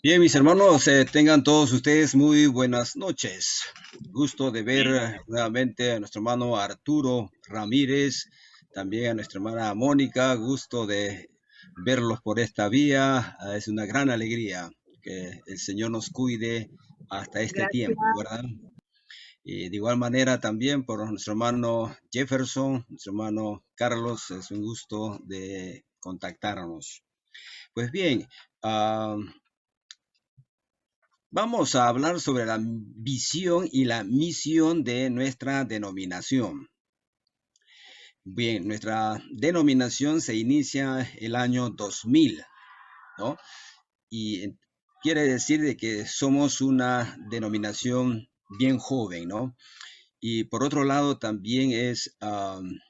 Bien, mis hermanos, tengan todos ustedes muy buenas noches. Gusto de ver Sí, nuevamente a nuestro hermano Arturo Ramírez, también a nuestra hermana Mónica. Gusto de verlos por esta vía. Es una gran alegría que el Señor nos cuide hasta este tiempo, gracias. ¿verdad? Y de igual manera también por nuestro hermano Jefferson, nuestro hermano Carlos, es un gusto de contactarnos. Pues bien, ah, vamos a hablar sobre la visión y la misión de nuestra denominación. Bien, nuestra denominación se inicia el año 2000, ¿no? Y quiere decir de que somos una denominación bien joven, ¿no? Y por otro lado también es,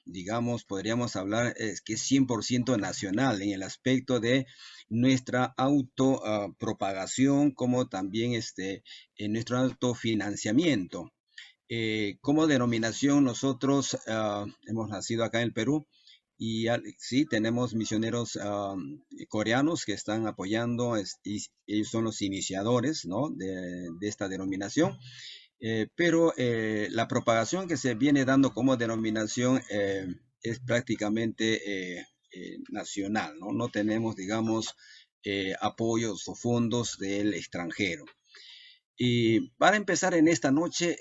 digamos, podríamos hablar, es que es 100% nacional en el aspecto de nuestra autopropagación, como también en nuestro autofinanciamiento. Como denominación, nosotros hemos nacido acá en el Perú y sí, tenemos misioneros coreanos que están apoyando, y ellos son los iniciadores, ¿no? de esta denominación. Pero la propagación que se viene dando como denominación es prácticamente nacional, ¿no? No tenemos, digamos, apoyos o fondos del extranjero. Y para empezar en esta noche,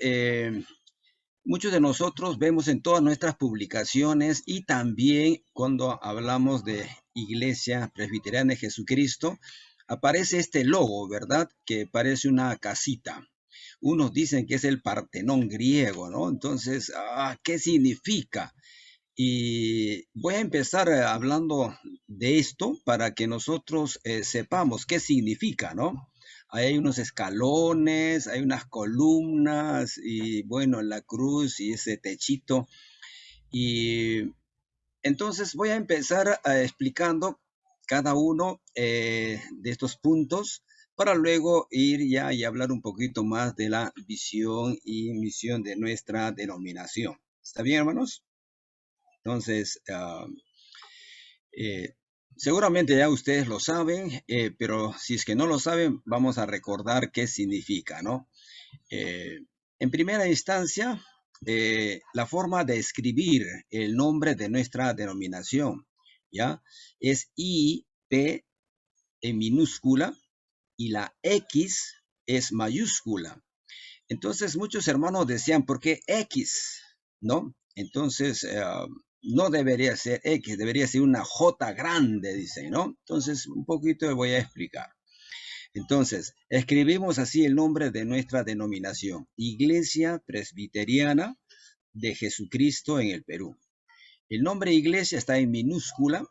muchos de nosotros vemos en todas nuestras publicaciones y también cuando hablamos de Iglesia Presbiteriana de Jesucristo, aparece este logo, ¿verdad? Que parece una casita. Unos dicen que es el Partenón griego, ¿no? Entonces, ¿qué significa? Y voy a empezar hablando de esto para que nosotros sepamos qué significa, ¿no? Hay unos escalones, hay unas columnas y bueno, la cruz y ese techito. Y entonces voy a empezar explicando cada uno de estos puntos para luego ir ya y hablar un poquito más de la visión y misión de nuestra denominación. ¿Está bien, hermanos? Entonces, eh, seguramente ya ustedes lo saben, pero si es que no lo saben, vamos a recordar qué significa, ¿no? Eh, en primera instancia, la forma de escribir el nombre de nuestra denominación, ¿ya? Es IP en minúscula y la X es mayúscula. Entonces muchos hermanos decían, ¿por qué X? ¿No? Entonces, no debería ser X, debería ser una J grande, dicen, ¿no? Entonces, un poquito les voy a explicar. Entonces, escribimos así el nombre de nuestra denominación, Iglesia Presbiteriana de Jesucristo en el Perú. El nombre iglesia está en minúscula,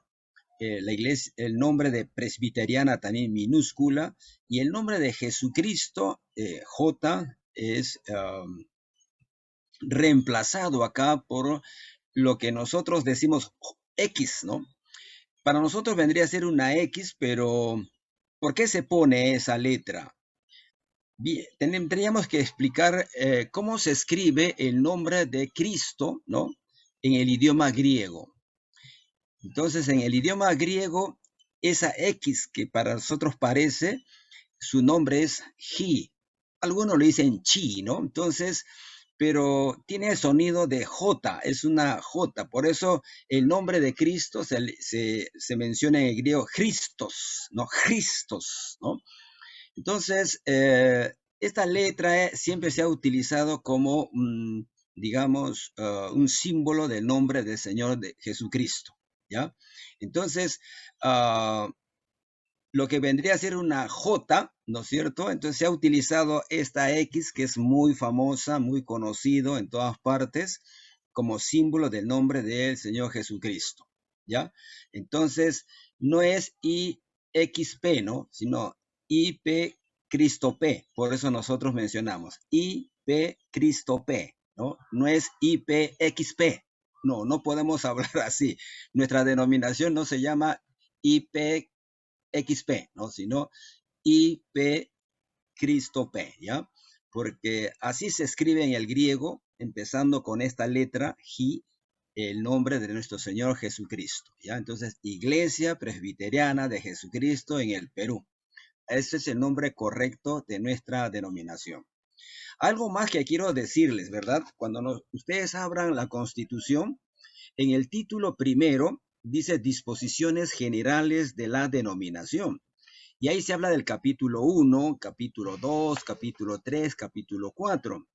la iglesia, el nombre de presbiteriana también en minúscula, y el nombre de Jesucristo, J, es reemplazado acá por lo que nosotros decimos X, ¿no? Para nosotros vendría a ser una X, pero ¿por qué se pone esa letra? Bien, tendríamos que explicar cómo se escribe el nombre de Cristo, ¿no? En el idioma griego. Entonces, en el idioma griego, esa X que para nosotros parece, su nombre es Ji. Algunos le dicen Chi, ¿no? Entonces, pero tiene el sonido de J, es una J. Por eso el nombre de Cristo se menciona en el griego Christos, ¿no? Christos, ¿no? Entonces, esta letra siempre se ha utilizado como, digamos, un símbolo del nombre del Señor de Jesucristo, ¿ya? Entonces, uh, lo que vendría a ser una J, ¿no es cierto? Entonces se ha utilizado esta X, que es muy famosa, muy conocido en todas partes, como símbolo del nombre del Señor Jesucristo, ¿ya? Entonces, no es IXP, ¿no? Sino IP Cristo P, por eso nosotros mencionamos IP Cristo P, ¿no? No es IPXP, no, no podemos hablar así. Nuestra denominación no se llama IP XP, ¿no? Sino IP Cristo P, ¿ya? Porque así se escribe en el griego, empezando con esta letra J, el nombre de nuestro Señor Jesucristo, ¿ya? Entonces, Iglesia Presbiteriana de Jesucristo en el Perú. Ese es el nombre correcto de nuestra denominación. Algo más que quiero decirles, ¿verdad? Cuando ustedes abran la Constitución, en el título primero dice disposiciones generales de la denominación. Y ahí se habla del capítulo 1, capítulo 2, capítulo 3, capítulo 4.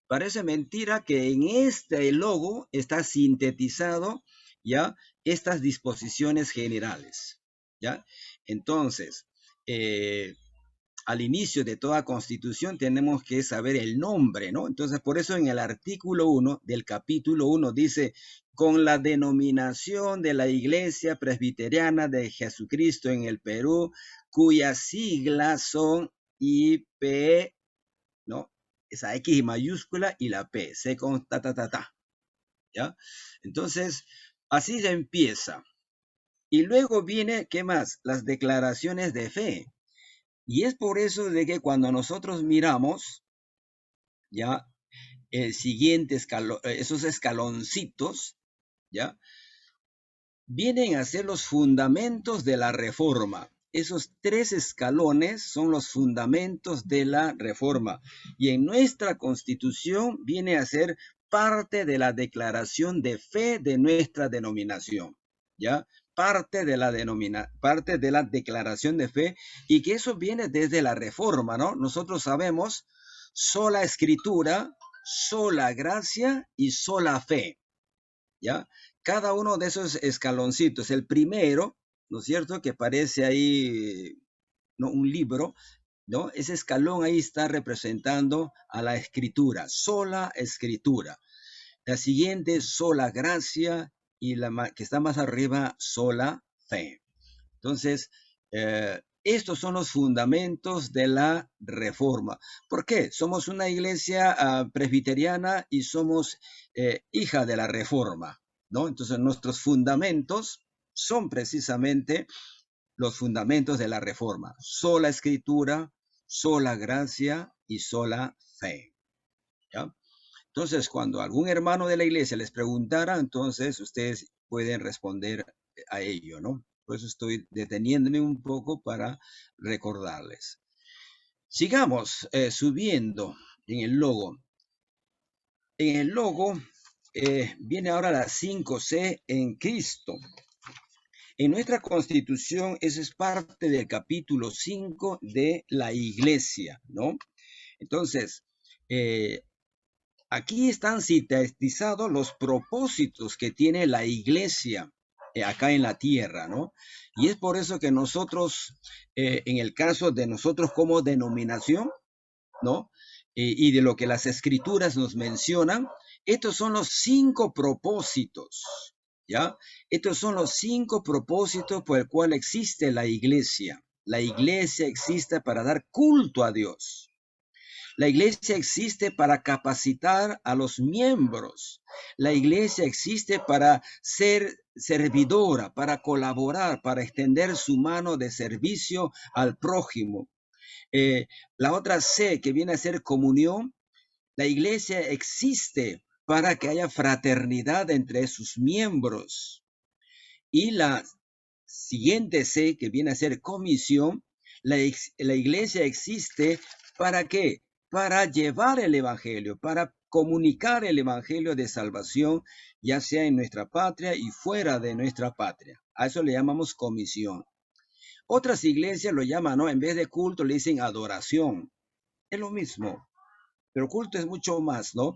Parece mentira que en este logo está sintetizado ya estas disposiciones generales, ¿ya? Entonces, al inicio de toda constitución tenemos que saber el nombre, ¿no? Entonces, por eso en el artículo 1 del capítulo 1 dice, con la denominación de la Iglesia Presbiteriana de Jesucristo en el Perú, cuyas siglas son IP, ¿no? Esa X mayúscula y la P, C con ta, ¿ya? Entonces, así se empieza. Y luego viene, ¿qué más? Las declaraciones de fe. Y es por eso de que cuando nosotros miramos, ya, el siguiente escalón, esos escaloncitos, ya, vienen a ser los fundamentos de la reforma. Esos 3 escalones son los fundamentos de la reforma. Y en nuestra constitución viene a ser parte de la declaración de fe de nuestra denominación, ¿ya? Parte de la declaración de fe, y que eso viene desde la reforma, ¿no? Nosotros sabemos sola escritura, sola gracia y sola fe, ¿ya? Cada uno de esos escaloncitos, el primero, ¿no es cierto?, que parece ahí, ¿no?, un libro, ¿no? Ese escalón ahí está representando a la escritura, sola escritura. La siguiente, sola gracia, y la que está más arriba, sola fe. Entonces, estos son los fundamentos de la reforma. ¿Por qué? Somos una iglesia presbiteriana y somos hija de la reforma, ¿no? Entonces, nuestros fundamentos son precisamente los fundamentos de la reforma. Sola escritura, sola gracia y sola fe, ¿ya? Entonces, cuando algún hermano de la iglesia les preguntara, entonces ustedes pueden responder a ello, ¿no? Por eso estoy deteniéndome un poco para recordarles. Sigamos subiendo en el logo. En el logo viene ahora la 5C en Cristo. En nuestra constitución, eso es parte del capítulo 5 de la iglesia, ¿no? Entonces, aquí están sintetizados los propósitos que tiene la iglesia acá en la tierra, ¿no? Y es por eso que nosotros, en el caso de nosotros como denominación, ¿no? Y de lo que las escrituras nos mencionan, estos son los 5 propósitos, ¿ya? Estos son los 5 propósitos por el cual existe la iglesia. La iglesia existe para dar culto a Dios. La iglesia existe para capacitar a los miembros. La iglesia existe para ser servidora, para colaborar, para extender su mano de servicio al prójimo. La otra C, que viene a ser comunión, la iglesia existe para que haya fraternidad entre sus miembros. Y la siguiente C, que viene a ser comisión, la iglesia existe ¿para qué? Para llevar el evangelio, para comunicar el evangelio de salvación, ya sea en nuestra patria y fuera de nuestra patria. A eso le llamamos comisión. Otras iglesias lo llaman, ¿no? En vez de culto le dicen adoración. Es lo mismo, pero culto es mucho más, ¿no?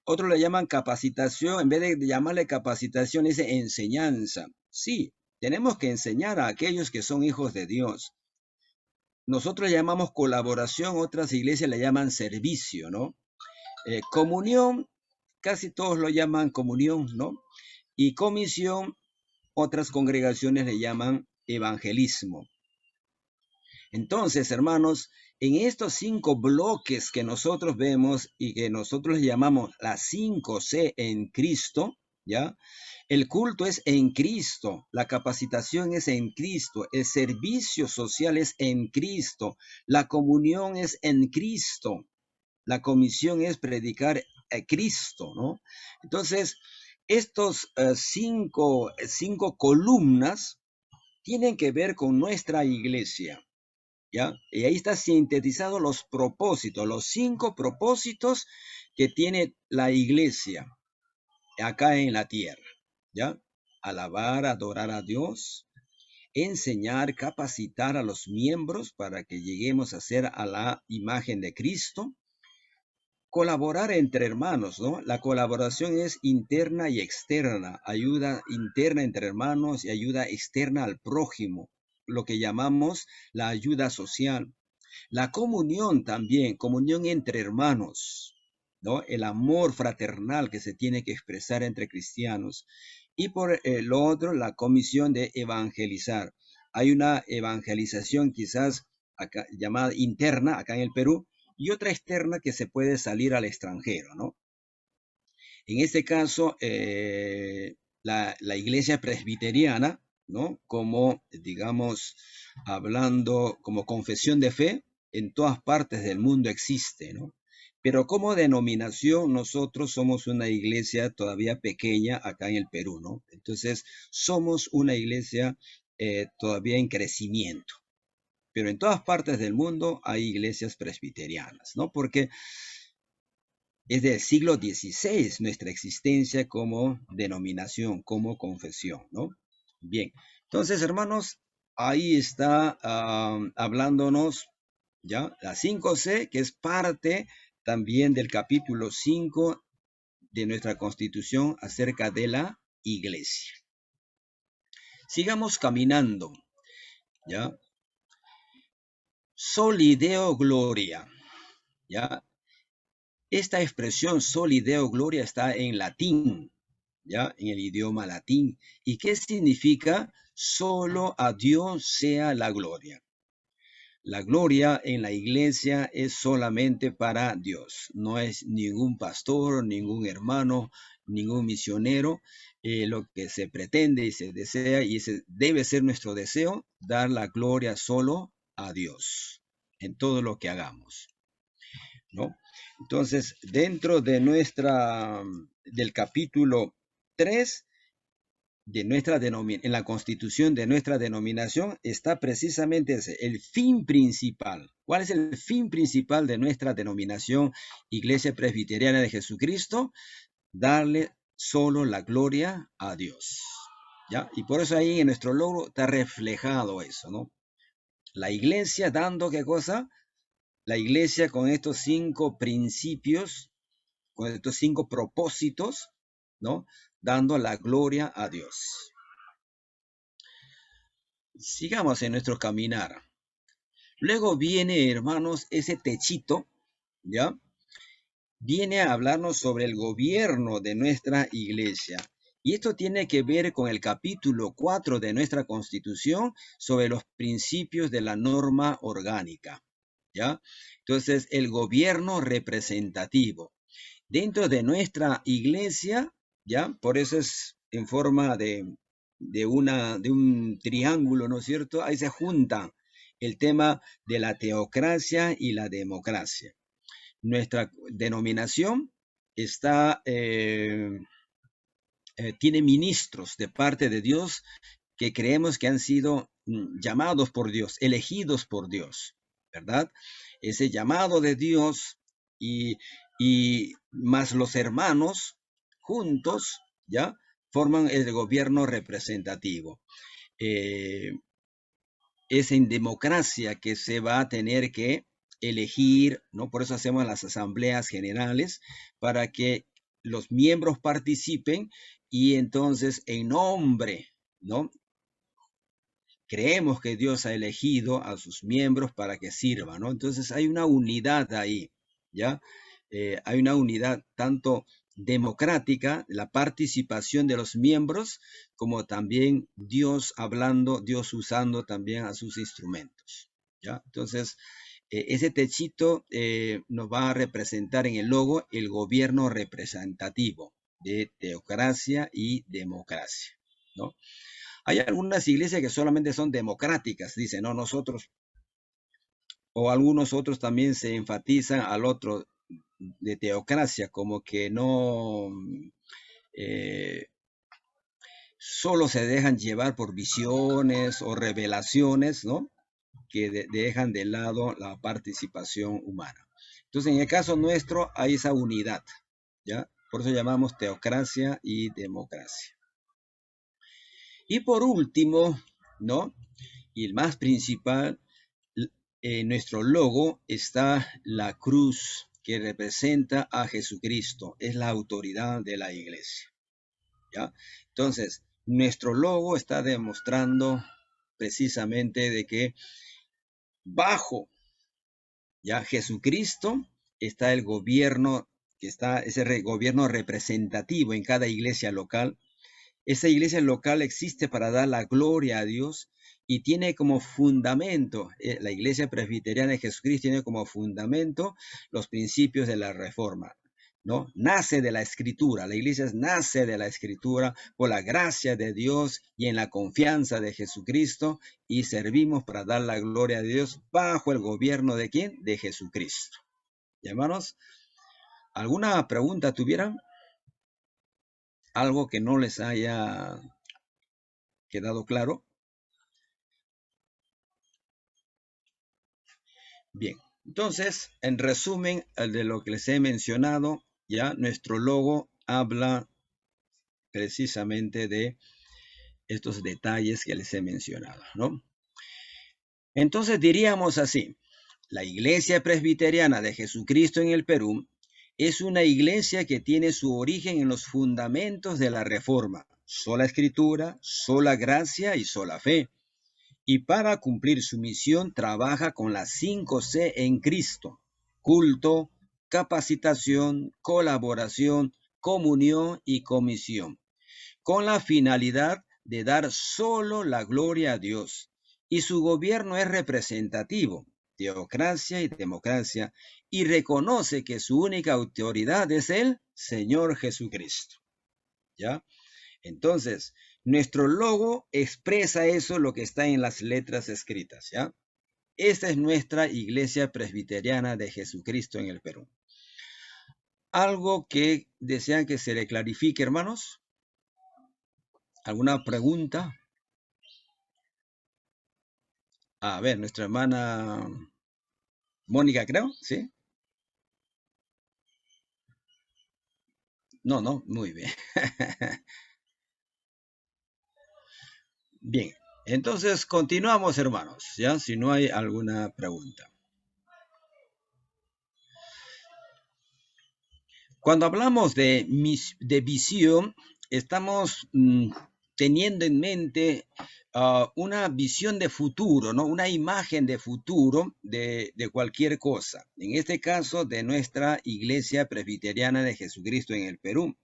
Otros le llaman capacitación. En vez de llamarle capacitación, le dicen enseñanza. Sí, tenemos que enseñar a aquellos que son hijos de Dios. Nosotros le llamamos colaboración, otras iglesias le llaman servicio, ¿no? Comunión, casi todos lo llaman comunión, ¿no? Y comisión, otras congregaciones le llaman evangelismo. Entonces, hermanos, en estos 5 bloques que nosotros vemos y que nosotros llamamos las 5C en Cristo, ¿ya? El culto es en Cristo, la capacitación es en Cristo, el servicio social es en Cristo, la comunión es en Cristo, la comisión es predicar a Cristo, ¿no? Entonces, estos cinco columnas tienen que ver con nuestra iglesia. ¿ya? Y ahí está sintetizado los propósitos, los 5 propósitos que tiene la iglesia acá en la tierra, ¿ya? Alabar, adorar a Dios, enseñar, capacitar a los miembros para que lleguemos a ser a la imagen de Cristo, colaborar entre hermanos, ¿no? La colaboración es interna y externa, ayuda interna entre hermanos y ayuda externa al prójimo, lo que llamamos la ayuda social. La comunión también, comunión entre hermanos, ¿no? El amor fraternal que se tiene que expresar entre cristianos. Y por lo otro, la comisión de evangelizar. Hay una evangelización quizás acá, llamada interna acá en el Perú y otra externa que se puede salir al extranjero, ¿no? En este caso, la iglesia presbiteriana, ¿no? Como, digamos, hablando como confesión de fe, en todas partes del mundo existe, ¿no? Pero como denominación, nosotros somos una iglesia todavía pequeña acá en el Perú, ¿no? Entonces, somos una iglesia todavía en crecimiento. Pero en todas partes del mundo hay iglesias presbiterianas, ¿no? Porque es del siglo XVI nuestra existencia como denominación, como confesión, ¿no? Bien, entonces, hermanos, ahí está hablándonos, ¿ya? La 5C, que es parte también del capítulo 5 de nuestra Constitución acerca de la iglesia. Sigamos caminando, ¿ya? Soli Deo Gloria, ¿ya? Esta expresión Soli Deo Gloria está en latín, ¿ya? En el idioma latín. ¿Y qué significa? Solo a Dios sea la gloria. La gloria en la iglesia es solamente para Dios. No es ningún pastor, ningún hermano, ningún misionero. Lo que se pretende y se desea, y ese debe ser nuestro deseo, dar la gloria solo a Dios en todo lo que hagamos, ¿no? Entonces, dentro de del capítulo 3 de nuestra en la constitución de nuestra denominación está precisamente ese, el fin principal. ¿Cuál es el fin principal de nuestra denominación Iglesia Presbiteriana de Jesucristo? Darle solo la gloria a Dios, ¿ya? Y por eso ahí en nuestro logo está reflejado eso, ¿no? La iglesia dando, ¿qué cosa? La iglesia con estos 5 principios, con estos 5 propósitos, ¿no? Dando la gloria a Dios. Sigamos en nuestro caminar. Luego viene, hermanos, ese techito, ¿ya? Viene a hablarnos sobre el gobierno de nuestra iglesia. Y esto tiene que ver con el capítulo 4 de nuestra Constitución sobre los principios de la norma orgánica, ¿ya? Entonces, el gobierno representativo. Dentro de nuestra iglesia, ¿ya? Por eso es en forma de un triángulo, ¿no es cierto? Ahí se junta el tema de la teocracia y la democracia. Nuestra denominación está, tiene ministros de parte de Dios que creemos que han sido llamados por Dios, elegidos por Dios, ¿verdad? Ese llamado de Dios y más los hermanos juntos, ¿ya? Forman el gobierno representativo. Es en democracia que se va a tener que elegir, ¿no? Por eso hacemos las asambleas generales, para que los miembros participen y entonces en nombre, ¿no? Creemos que Dios ha elegido a sus miembros para que sirvan, ¿no? Entonces hay una unidad ahí, ¿ya? Hay una unidad tanto democrática, la participación de los miembros, como también Dios hablando, Dios usando también a sus instrumentos, ¿ya? Entonces, ese techito nos va a representar en el logo el gobierno representativo de teocracia y democracia, ¿no? Hay algunas iglesias que solamente son democráticas, dicen, no, nosotros, o algunos otros también se enfatizan al otro de teocracia, como que no, eh, solo se dejan llevar por visiones o revelaciones, ¿no? que dejan de lado la participación humana. Entonces, en el caso nuestro hay esa unidad, ¿ya? Por eso llamamos teocracia y democracia. Y por último, ¿no? Y el más principal, en nuestro logo está la cruz que representa a Jesucristo, es la autoridad de la iglesia, ¿ya? Entonces, nuestro logo está demostrando precisamente de que bajo ya Jesucristo está el gobierno, que está ese gobierno representativo en cada iglesia local. Esa iglesia local existe para dar la gloria a Dios y tiene como fundamento, la iglesia presbiteriana de Jesucristo tiene como fundamento los principios de la reforma, ¿no? Nace de la escritura, la iglesia nace de la escritura por la gracia de Dios y en la confianza de Jesucristo y servimos para dar la gloria a Dios bajo el gobierno de ¿quién? De Jesucristo. ¿Y hermanos? ¿Alguna pregunta tuvieran? ¿Algo que no les haya quedado claro? Bien, entonces, en resumen de lo que les he mencionado, ya nuestro logo habla precisamente de estos detalles que les he mencionado, ¿no? Entonces diríamos así, la Iglesia Presbiteriana de Jesucristo en el Perú es una iglesia que tiene su origen en los fundamentos de la Reforma, sola Escritura, sola gracia y sola fe. Y para cumplir su misión trabaja con las 5C en Cristo: culto, capacitación, colaboración, comunión y comisión, con la finalidad de dar solo la gloria a Dios. Y su gobierno es representativo, teocracia y democracia, y reconoce que su única autoridad es el Señor Jesucristo. ¿Ya? Entonces, nuestro logo expresa eso, lo que está en las letras escritas, ¿ya? Esta es nuestra Iglesia Presbiteriana de Jesucristo en el Perú. ¿Algo que desean que se le clarifique, hermanos? ¿Alguna pregunta? A ver, nuestra hermana Mónica, creo, ¿sí? No, muy bien. Bien, entonces continuamos, hermanos, ¿ya? Si no hay alguna pregunta. Cuando hablamos de visión, estamos teniendo en mente una visión de futuro, ¿no? Una imagen de futuro de cualquier cosa. En este caso, de nuestra Iglesia Presbiteriana de Jesucristo en el Perú.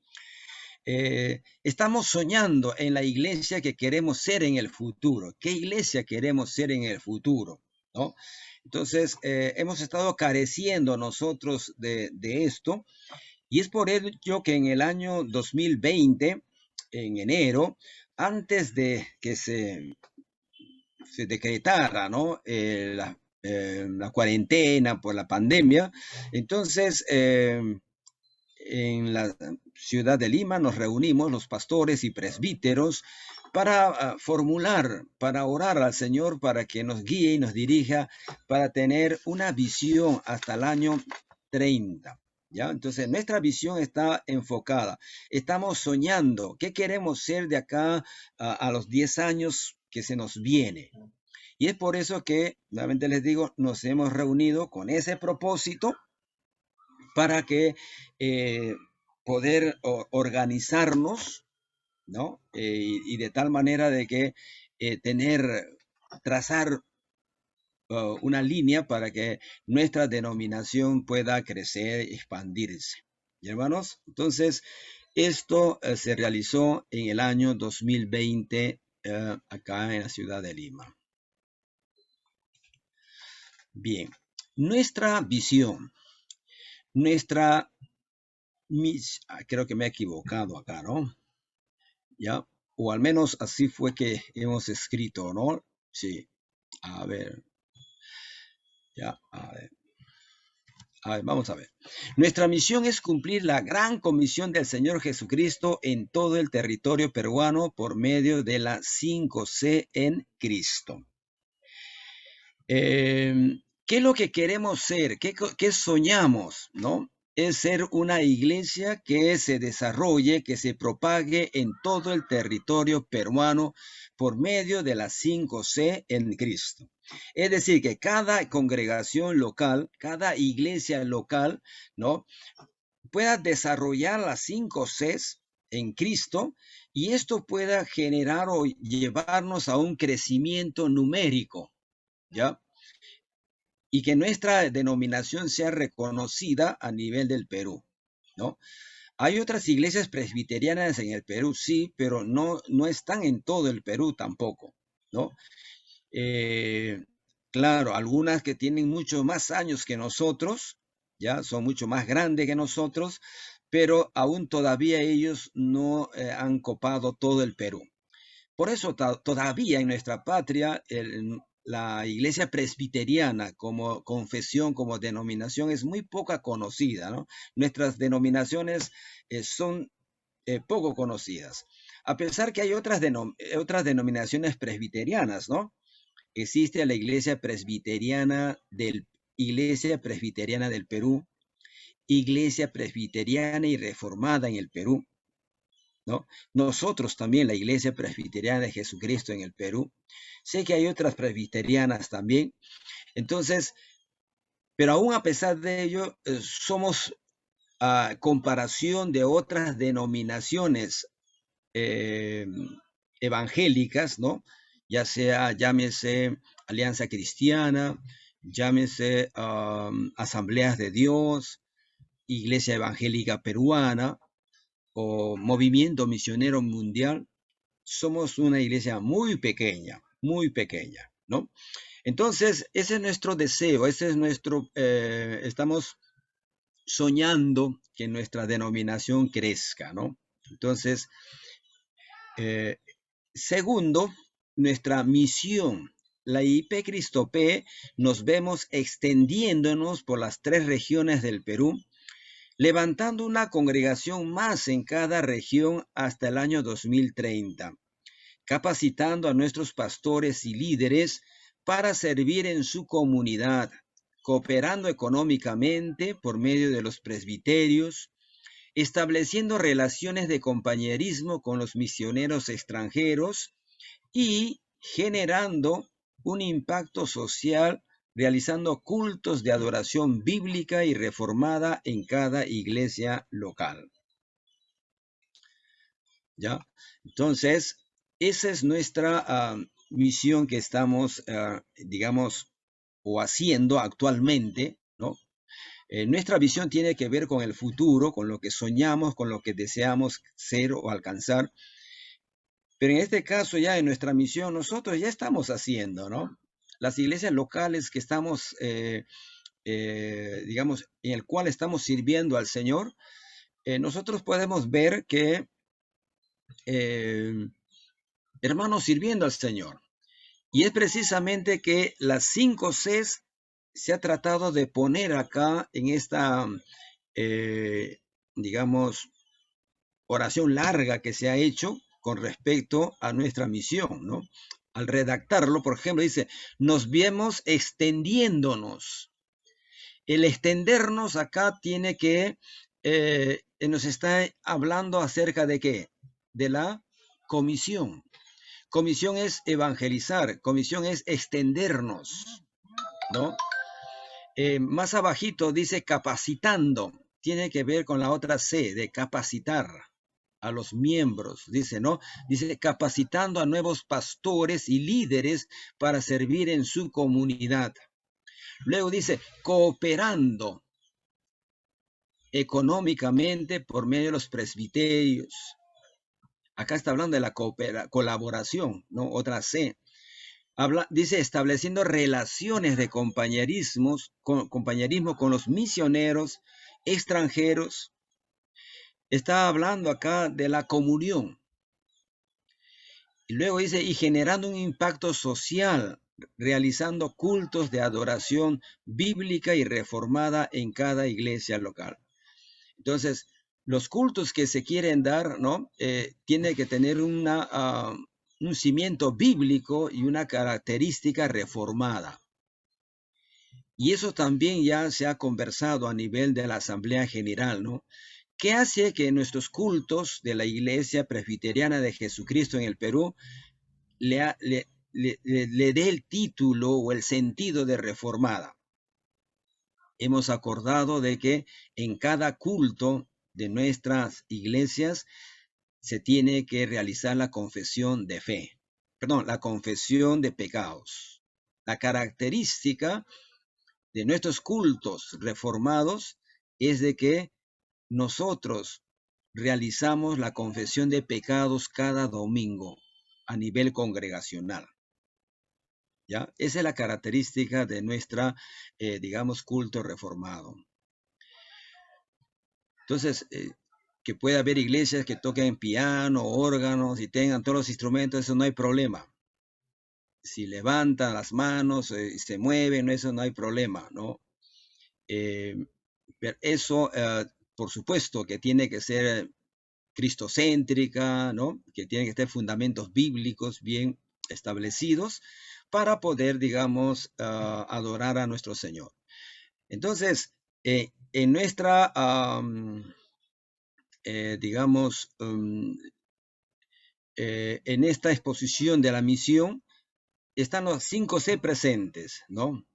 Estamos soñando en la iglesia que queremos ser en el futuro. ¿Qué iglesia queremos ser en el futuro? ¿No? Entonces, hemos estado careciendo nosotros de esto. Y es por ello que en el año 2020, en enero, antes de que se decretara, ¿no? La cuarentena por la pandemia, entonces en la ciudad de Lima nos reunimos los pastores y presbíteros para formular, para orar al Señor para que nos guíe y nos dirija para tener una visión hasta el año 30. ¿Ya? Entonces, nuestra visión está enfocada. Estamos soñando. ¿Qué queremos ser de acá a los 10 años que se nos viene? Y es por eso que, nuevamente les digo, nos hemos reunido con ese propósito para que poder organizarnos, ¿no? Y de tal manera de que trazar una línea para que nuestra denominación pueda crecer, expandirse. ¿Y hermanos? Entonces, esto se realizó en el año 2020 acá en la ciudad de Lima. Bien, nuestra visión, creo que me he equivocado acá, ¿no? ¿Ya? O al menos así fue que hemos escrito, ¿no? Sí, a ver. Ya, a ver. Vamos a ver. Nuestra misión es cumplir la gran comisión del Señor Jesucristo en todo el territorio peruano por medio de la 5C en Cristo. ¿Qué es lo que queremos ser? ¿Qué soñamos? ¿No? Es ser una iglesia que se desarrolle, que se propague en todo el territorio peruano por medio de las 5C en Cristo. Es decir, que cada congregación local, cada iglesia local, ¿no?, pueda desarrollar las 5Cs en Cristo, y esto pueda generar o llevarnos a un crecimiento numérico, ¿ya? Y que nuestra denominación sea reconocida a nivel del Perú, ¿no? Hay otras iglesias presbiterianas en el Perú, sí, pero no están en todo el Perú tampoco, ¿no? Eh, claro, algunas que tienen muchos más años que nosotros, ya son mucho más grandes que nosotros, pero aún todavía ellos no han copado todo el Perú. Por eso todavía en nuestra patria la iglesia presbiteriana como confesión, como denominación, es muy poca conocida, ¿no? Nuestras denominaciones son poco conocidas. A pesar que hay otras denominaciones presbiterianas, ¿no? Existe la Iglesia Presbiteriana del Perú, Iglesia Presbiteriana y Reformada en el Perú, ¿no? Nosotros también, la Iglesia Presbiteriana de Jesucristo en el Perú. Sé que hay otras presbiterianas también. Entonces, pero aún a pesar de ello, somos a comparación de otras denominaciones evangélicas, ¿no? Ya sea, llámese Alianza Cristiana, llámese Asambleas de Dios, Iglesia Evangélica Peruana o Movimiento Misionero Mundial. Somos una iglesia muy pequeña, ¿no? Entonces, ese es nuestro deseo, ese es estamos soñando que nuestra denominación crezca, ¿no? Entonces, segundo, nuestra misión. La IP Cristo P nos vemos extendiéndonos por las 3 regiones del Perú, levantando una congregación más en cada región hasta el año 2030, capacitando a nuestros pastores y líderes para servir en su comunidad, cooperando económicamente por medio de los presbiterios, estableciendo relaciones de compañerismo con los misioneros extranjeros y generando un impacto social realizando cultos de adoración bíblica y reformada en cada iglesia local. ¿Ya? Entonces, esa es nuestra misión que estamos, digamos, o haciendo actualmente, ¿no? Nuestra visión tiene que ver con el futuro, con lo que soñamos, con lo que deseamos ser o alcanzar. Pero en este caso, ya en nuestra misión, nosotros ya estamos haciendo, ¿no? Las iglesias locales que estamos, digamos, en el cual estamos sirviendo al Señor, nosotros podemos ver que hermanos sirviendo al Señor. Y es precisamente que las 5Cs se ha tratado de poner acá en esta, digamos, oración larga que se ha hecho con respecto a nuestra misión, ¿no? Al redactarlo, por ejemplo, dice, nos vemos extendiéndonos. El extendernos acá tiene que, nos está hablando acerca de qué? De la comisión. Comisión es evangelizar, comisión es extendernos, ¿no? Más abajito dice capacitando, tiene que ver con la otra C, de capacitar a los miembros, dice, ¿no? Dice capacitando a nuevos pastores y líderes para servir en su comunidad. Luego dice cooperando económicamente por medio de los presbiterios. Acá está hablando de la colaboración, ¿no? Otra C. Dice estableciendo relaciones de compañerismo con los misioneros extranjeros. Está hablando acá de la comunión. Y luego dice, y generando un impacto social, realizando cultos de adoración bíblica y reformada en cada iglesia local. Entonces, los cultos que se quieren dar, ¿no? Tiene que tener un cimiento bíblico y una característica reformada, Y eso también ya se ha conversado a nivel de la Asamblea General, ¿no? ¿Qué hace que nuestros cultos de la Iglesia Presbiteriana de Jesucristo en el Perú le dé el título o el sentido de reformada? Hemos acordado de que en cada culto de nuestras iglesias se tiene que realizar la confesión de fe, perdón, la confesión de pecados. La característica de nuestros cultos reformados es de que nosotros realizamos la confesión de pecados cada domingo a nivel congregacional. ¿Ya? Esa es la característica de nuestra, digamos, culto reformado. Entonces, que pueda haber iglesias que toquen piano, órganos y tengan todos los instrumentos, eso no hay problema. Si levantan las manos, se mueven, eso no hay problema, ¿no? Pero eso, por supuesto, que tiene que ser cristocéntrica, ¿no? Que tiene que tener fundamentos bíblicos bien establecidos para poder, digamos, adorar a nuestro Señor. Entonces, en nuestra, digamos, en esta exposición de la misión, están los 5C presentes, ¿no?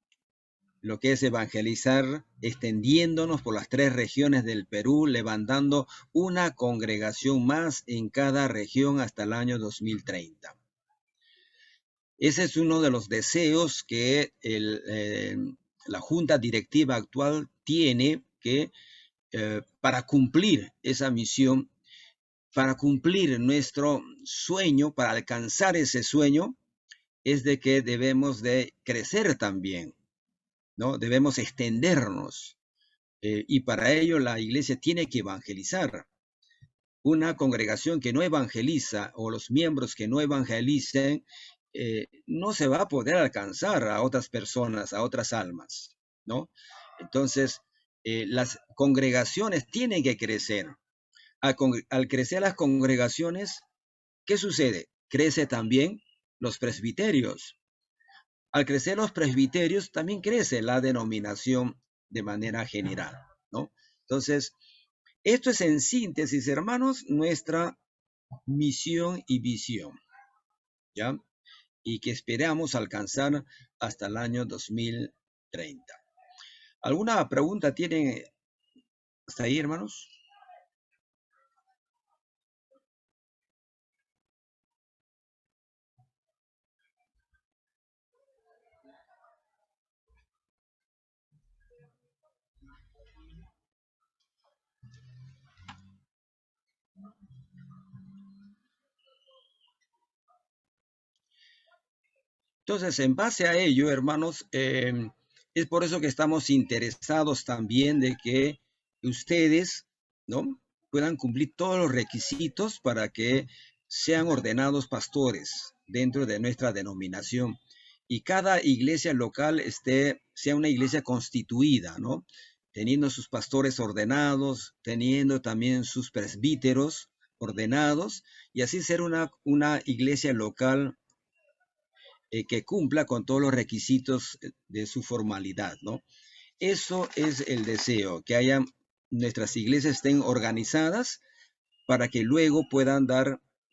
Lo que es evangelizar, extendiéndonos por las 3 regiones del Perú, levantando una congregación más en cada región hasta el año 2030. Ese es uno de los deseos que la Junta Directiva actual tiene que, para cumplir esa misión, para cumplir nuestro sueño, para alcanzar ese sueño, es de que debemos de crecer también, ¿no? Debemos extendernos. Y para ello la iglesia tiene que evangelizar. Una congregación que no evangeliza o los miembros que no evangelicen, no se va a poder alcanzar a otras personas, a otras almas, ¿no? Entonces, las congregaciones tienen que crecer. Al crecer las congregaciones, ¿qué sucede? Crece también los presbiterios. Al crecer los presbiterios, también crece la denominación de manera general, ¿no? Entonces, esto es en síntesis, hermanos, nuestra misión y visión, ¿ya? Y que esperamos alcanzar hasta el año 2030. ¿Alguna pregunta tienen hasta ahí, hermanos? Entonces, en base a ello, hermanos, es por eso que estamos interesados también de que ustedes, ¿no?, puedan cumplir todos los requisitos para que sean ordenados pastores dentro de nuestra denominación. Y cada iglesia local sea una iglesia constituida, ¿no? Teniendo sus pastores ordenados, teniendo también sus presbíteros ordenados, y así ser una iglesia local que cumpla con todos los requisitos de su formalidad, ¿no? Eso es el deseo, que nuestras iglesias estén organizadas para que luego puedan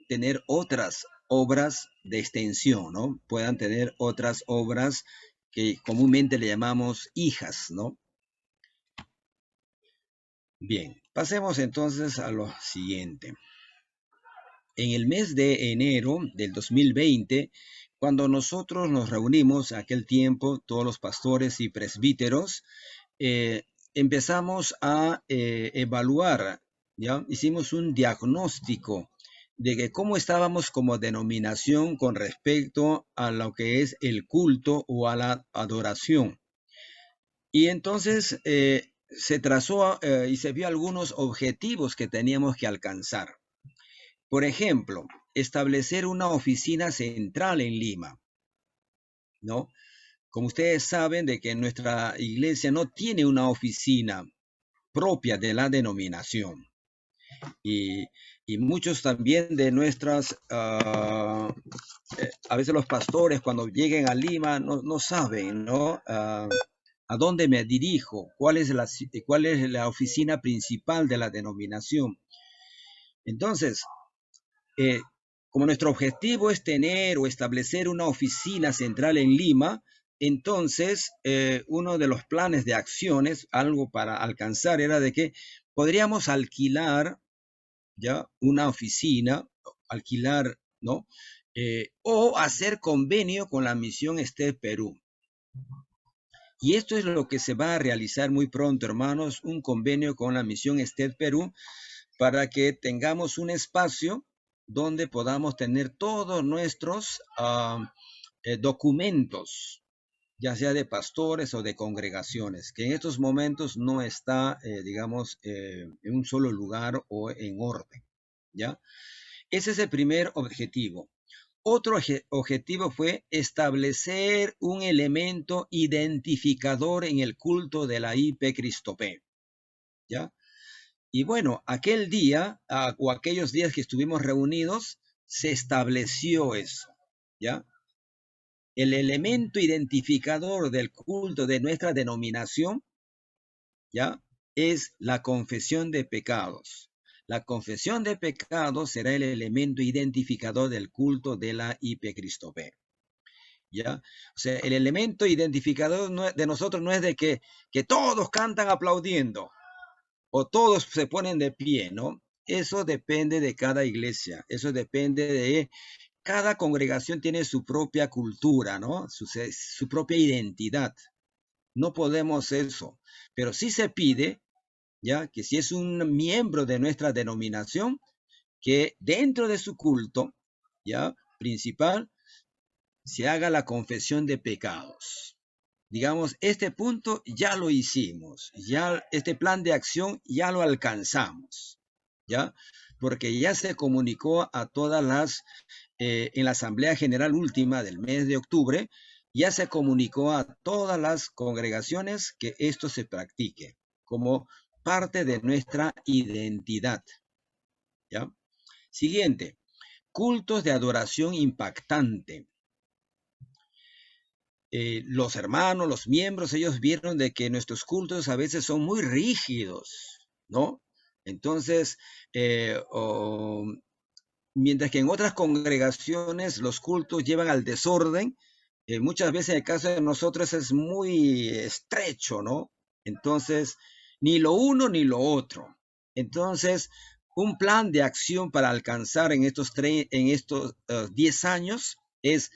tener otras obras de extensión, ¿no? Puedan tener otras obras que comúnmente le llamamos hijas, ¿no? Bien, pasemos entonces a lo siguiente. En el mes de enero del 2020, cuando nosotros nos reunimos aquel tiempo, todos los pastores y presbíteros, empezamos a evaluar, ¿ya? Hicimos un diagnóstico de que cómo estábamos como denominación con respecto a lo que es el culto o a la adoración. Y entonces se trazó y se vio algunos objetivos que teníamos que alcanzar. Por ejemplo, establecer una oficina central en Lima, ¿no? Como ustedes saben de que nuestra iglesia no tiene una oficina propia de la denominación. Y muchos también de nuestras, a veces los pastores cuando lleguen a Lima no saben, ¿no? ¿A dónde me dirijo? ¿Cuál es la oficina principal de la denominación? Entonces, eh, como nuestro objetivo es tener o establecer una oficina central en Lima, entonces uno de los planes de acciones, algo para alcanzar, era de que podríamos alquilar ya una oficina, alquilar, ¿no? O hacer convenio con la misión Esté Perú. Y esto es lo que se va a realizar muy pronto, hermanos, un convenio con la misión Esté Perú para que tengamos un espacio donde podamos tener todos nuestros documentos, ya sea de pastores o de congregaciones, que en estos momentos no está, digamos, en un solo lugar o en orden, ¿ya? Ese es el primer objetivo. Otro objetivo fue establecer un elemento identificador en el culto de la IP Cristopé, ¿ya? Y bueno, aquel día o aquellos días que estuvimos reunidos, se estableció eso, ¿ya? El elemento identificador del culto de nuestra denominación, ¿ya? Es la confesión de pecados. La confesión de pecados será el elemento identificador del culto de la IP Cristopé, ¿ya? O sea, el elemento identificador de nosotros no es de que todos cantan aplaudiendo o todos se ponen de pie, ¿no? Eso depende de cada iglesia, eso depende de cada congregación tiene su propia cultura, ¿no? Su propia identidad. No podemos eso, pero sí se pide, ya, que si es un miembro de nuestra denominación, que dentro de su culto, ya, principal, se haga la confesión de pecados. Digamos, este punto ya lo hicimos, ya este plan de acción ya lo alcanzamos, ¿ya? Porque ya se comunicó a todas las, en la Asamblea General última del mes de octubre, ya se comunicó a todas las congregaciones que esto se practique como parte de nuestra identidad, ¿ya? Siguiente, cultos de adoración impactante. Los hermanos, los miembros, ellos vieron de que nuestros cultos a veces son muy rígidos, ¿no? Entonces, mientras que en otras congregaciones los cultos llevan al desorden, muchas veces en el caso de nosotros es muy estrecho, ¿no? Entonces, ni lo uno ni lo otro. Entonces, un plan de acción para alcanzar en estos 10 años es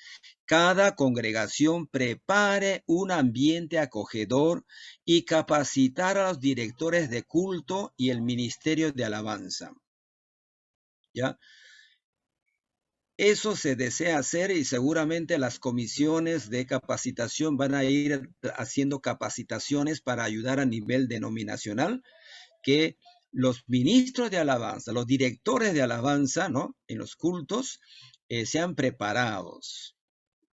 cada congregación prepare un ambiente acogedor y capacitar a los directores de culto y el ministerio de alabanza. ¿Ya? Eso se desea hacer y seguramente las comisiones de capacitación van a ir haciendo capacitaciones para ayudar a nivel denominacional que los ministros de alabanza, los directores de alabanza, ¿no? En los cultos sean preparados.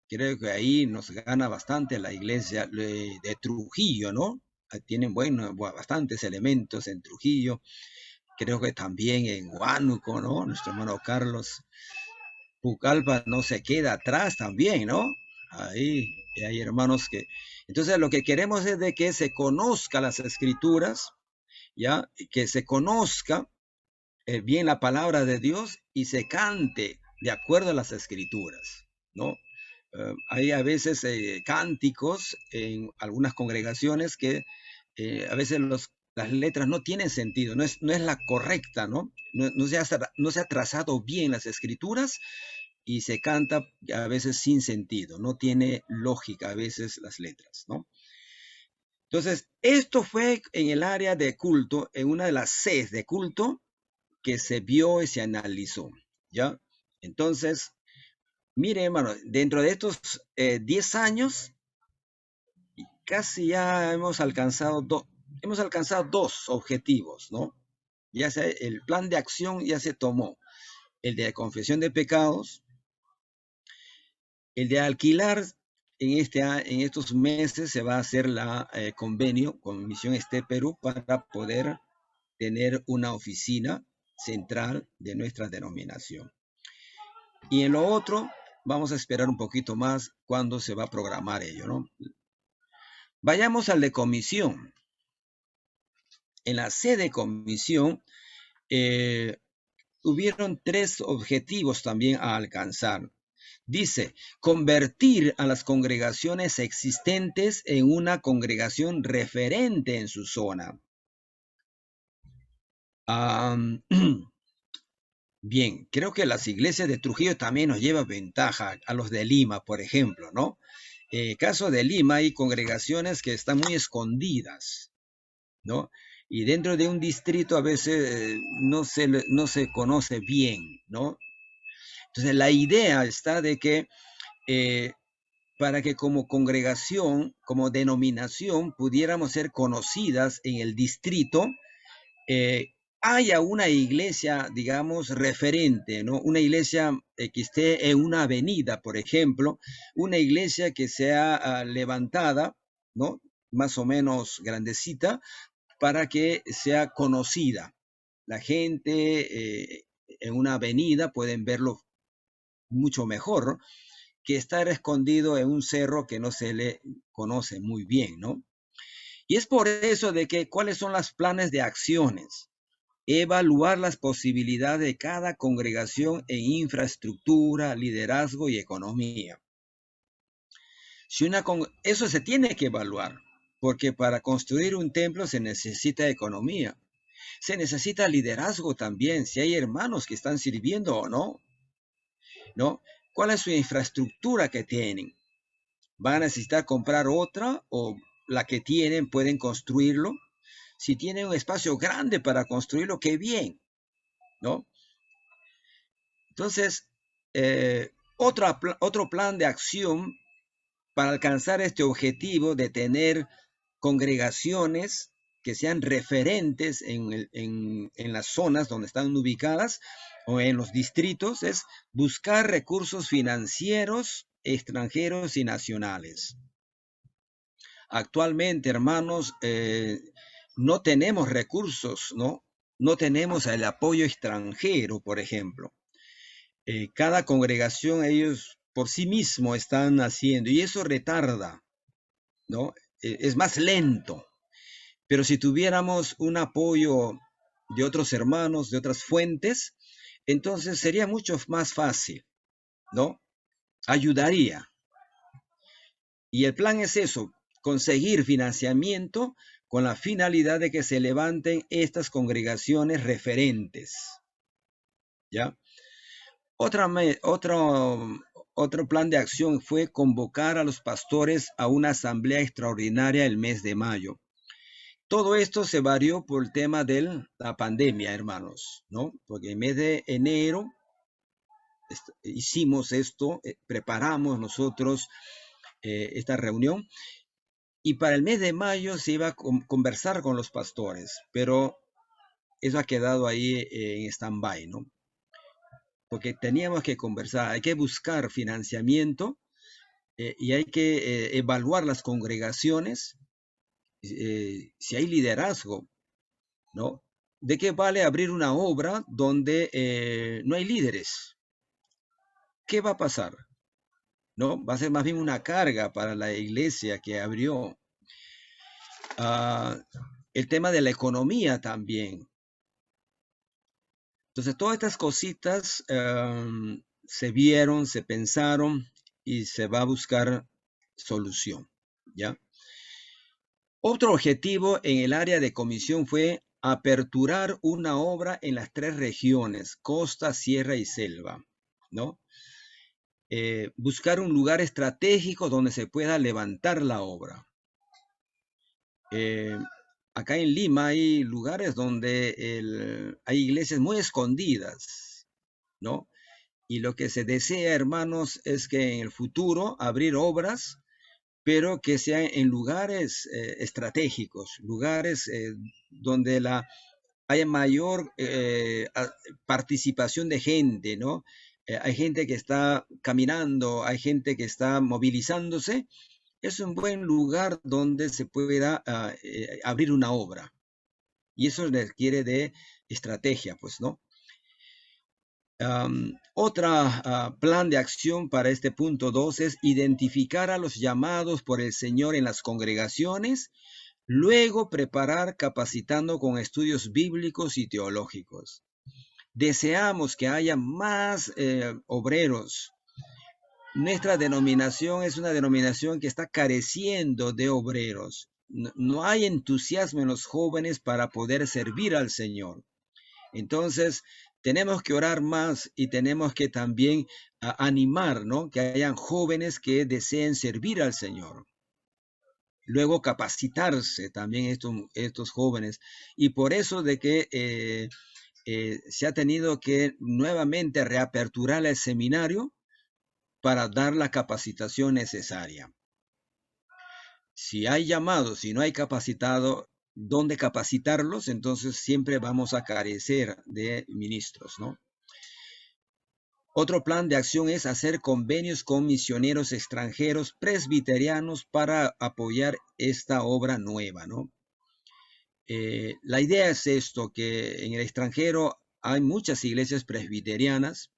Creo que ahí nos gana bastante la iglesia de Trujillo, ¿no? Tienen, bueno, bastantes elementos en Trujillo. Creo que también en Huánuco, ¿no? Nuestro hermano Carlos Pucallpa no se queda atrás también, ¿no? Ahí hay hermanos que... Entonces lo que queremos es de que se conozca las escrituras, ¿ya? Que se conozca bien la palabra de Dios y se cante de acuerdo a las escrituras, ¿no? Hay a veces cánticos en algunas congregaciones que a veces las letras no tienen sentido, no es la correcta, ¿no? No se ha trazado bien las escrituras y se canta a veces sin sentido, no tiene lógica a veces las letras, ¿no? Entonces, esto fue en el área de culto, en una de las Cs de culto que se vio y se analizó, ¿ya? Entonces, mire, hermano, dentro de estos 10 años, casi ya hemos alcanzado dos objetivos, ¿no? Ya sea el plan de acción ya se tomó, el de confesión de pecados, el de alquilar en estos meses se va a hacer la convenio con Misión Esté Perú para poder tener una oficina central de nuestra denominación. Y en lo otro, vamos a esperar un poquito más cuando se va a programar ello, ¿no? Vayamos al de comisión. En la C de comisión hubieron 3 objetivos también a alcanzar. Dice, convertir a las congregaciones existentes en una congregación referente en su zona. Bien, creo que las iglesias de Trujillo también nos llevan ventaja a los de Lima, por ejemplo, ¿no? Caso de Lima hay congregaciones que están muy escondidas, ¿no? Y dentro de un distrito a veces no se conoce bien, ¿no? Entonces la idea está de que para que como congregación, como denominación, pudiéramos ser conocidas en el distrito, haya una iglesia, digamos, referente, ¿no? Una iglesia que esté en una avenida, por ejemplo, una iglesia que sea levantada, ¿no? Más o menos grandecita, para que sea conocida. La gente en una avenida pueden verlo mucho mejor que estar escondido en un cerro que no se le conoce muy bien, ¿no? Y es por eso de que, ¿cuáles son los planes de acciones? Evaluar las posibilidades de cada congregación en infraestructura, liderazgo y economía. Eso se tiene que evaluar, porque para construir un templo se necesita economía. Se necesita liderazgo también, si hay hermanos que están sirviendo o no, ¿no? ¿Cuál es su infraestructura que tienen? ¿Van a necesitar comprar otra o la que tienen pueden construirlo? Si tienen un espacio grande para construirlo, qué bien, ¿no? Entonces, otro plan de acción para alcanzar este objetivo de tener congregaciones que sean referentes en las zonas donde están ubicadas o en los distritos es buscar recursos financieros extranjeros y nacionales. Actualmente, hermanos, no tenemos recursos, ¿no? No tenemos el apoyo extranjero, por ejemplo. Cada congregación ellos por sí mismos están haciendo y eso retarda, ¿no? Es más lento. Pero si tuviéramos un apoyo de otros hermanos, de otras fuentes, entonces sería mucho más fácil, ¿no? Ayudaría. Y el plan es eso, conseguir financiamiento con la finalidad de que se levanten estas congregaciones referentes, ¿ya? Otro plan de acción fue convocar a los pastores a una asamblea extraordinaria el mes de mayo. Todo esto se varió por el tema de la pandemia, hermanos, ¿no? Porque en mes de enero hicimos esto, preparamos nosotros esta reunión y para el mes de mayo se iba a conversar con los pastores, pero eso ha quedado ahí en stand-by, ¿no? Porque teníamos que conversar, hay que buscar financiamiento y hay que evaluar las congregaciones, si hay liderazgo, ¿no? ¿De qué vale abrir una obra donde no hay líderes? ¿Qué va a pasar? ¿No? Va a ser más bien una carga para la iglesia que abrió. El tema de la economía también. Entonces, todas estas cositas se vieron, se pensaron y se va a buscar solución, ¿ya? Otro objetivo en el área de comisión fue aperturar una obra en las 3 regiones, costa, sierra y selva, ¿no? Buscar un lugar estratégico donde se pueda levantar la obra. Acá en Lima hay lugares donde hay iglesias muy escondidas, ¿no? Y lo que se desea, hermanos, es que en el futuro abrir obras, pero que sean en lugares estratégicos, lugares donde haya mayor participación de gente, ¿no? Hay gente que está caminando, hay gente que está movilizándose. Es un buen lugar donde se pueda abrir una obra. Y eso requiere de estrategia, pues, ¿no? Otra plan de acción para este punto 2 es identificar a los llamados por el Señor en las congregaciones, luego preparar capacitando con estudios bíblicos y teológicos. Deseamos que haya más obreros. Nuestra denominación es una denominación que está careciendo de obreros. No hay entusiasmo en los jóvenes para poder servir al Señor. Entonces, tenemos que orar más y tenemos que también animar, ¿no? Que hayan jóvenes que deseen servir al Señor. Luego capacitarse también estos jóvenes. Y por eso de que se ha tenido que nuevamente reaperturar el seminario para dar la capacitación necesaria. Si hay llamados, si no hay capacitado, ¿dónde capacitarlos? Entonces siempre vamos a carecer de ministros, ¿no? Otro plan de acción es hacer convenios con misioneros extranjeros presbiterianos para apoyar esta obra nueva, ¿no? La idea es esto, que en el extranjero hay muchas iglesias presbiterianas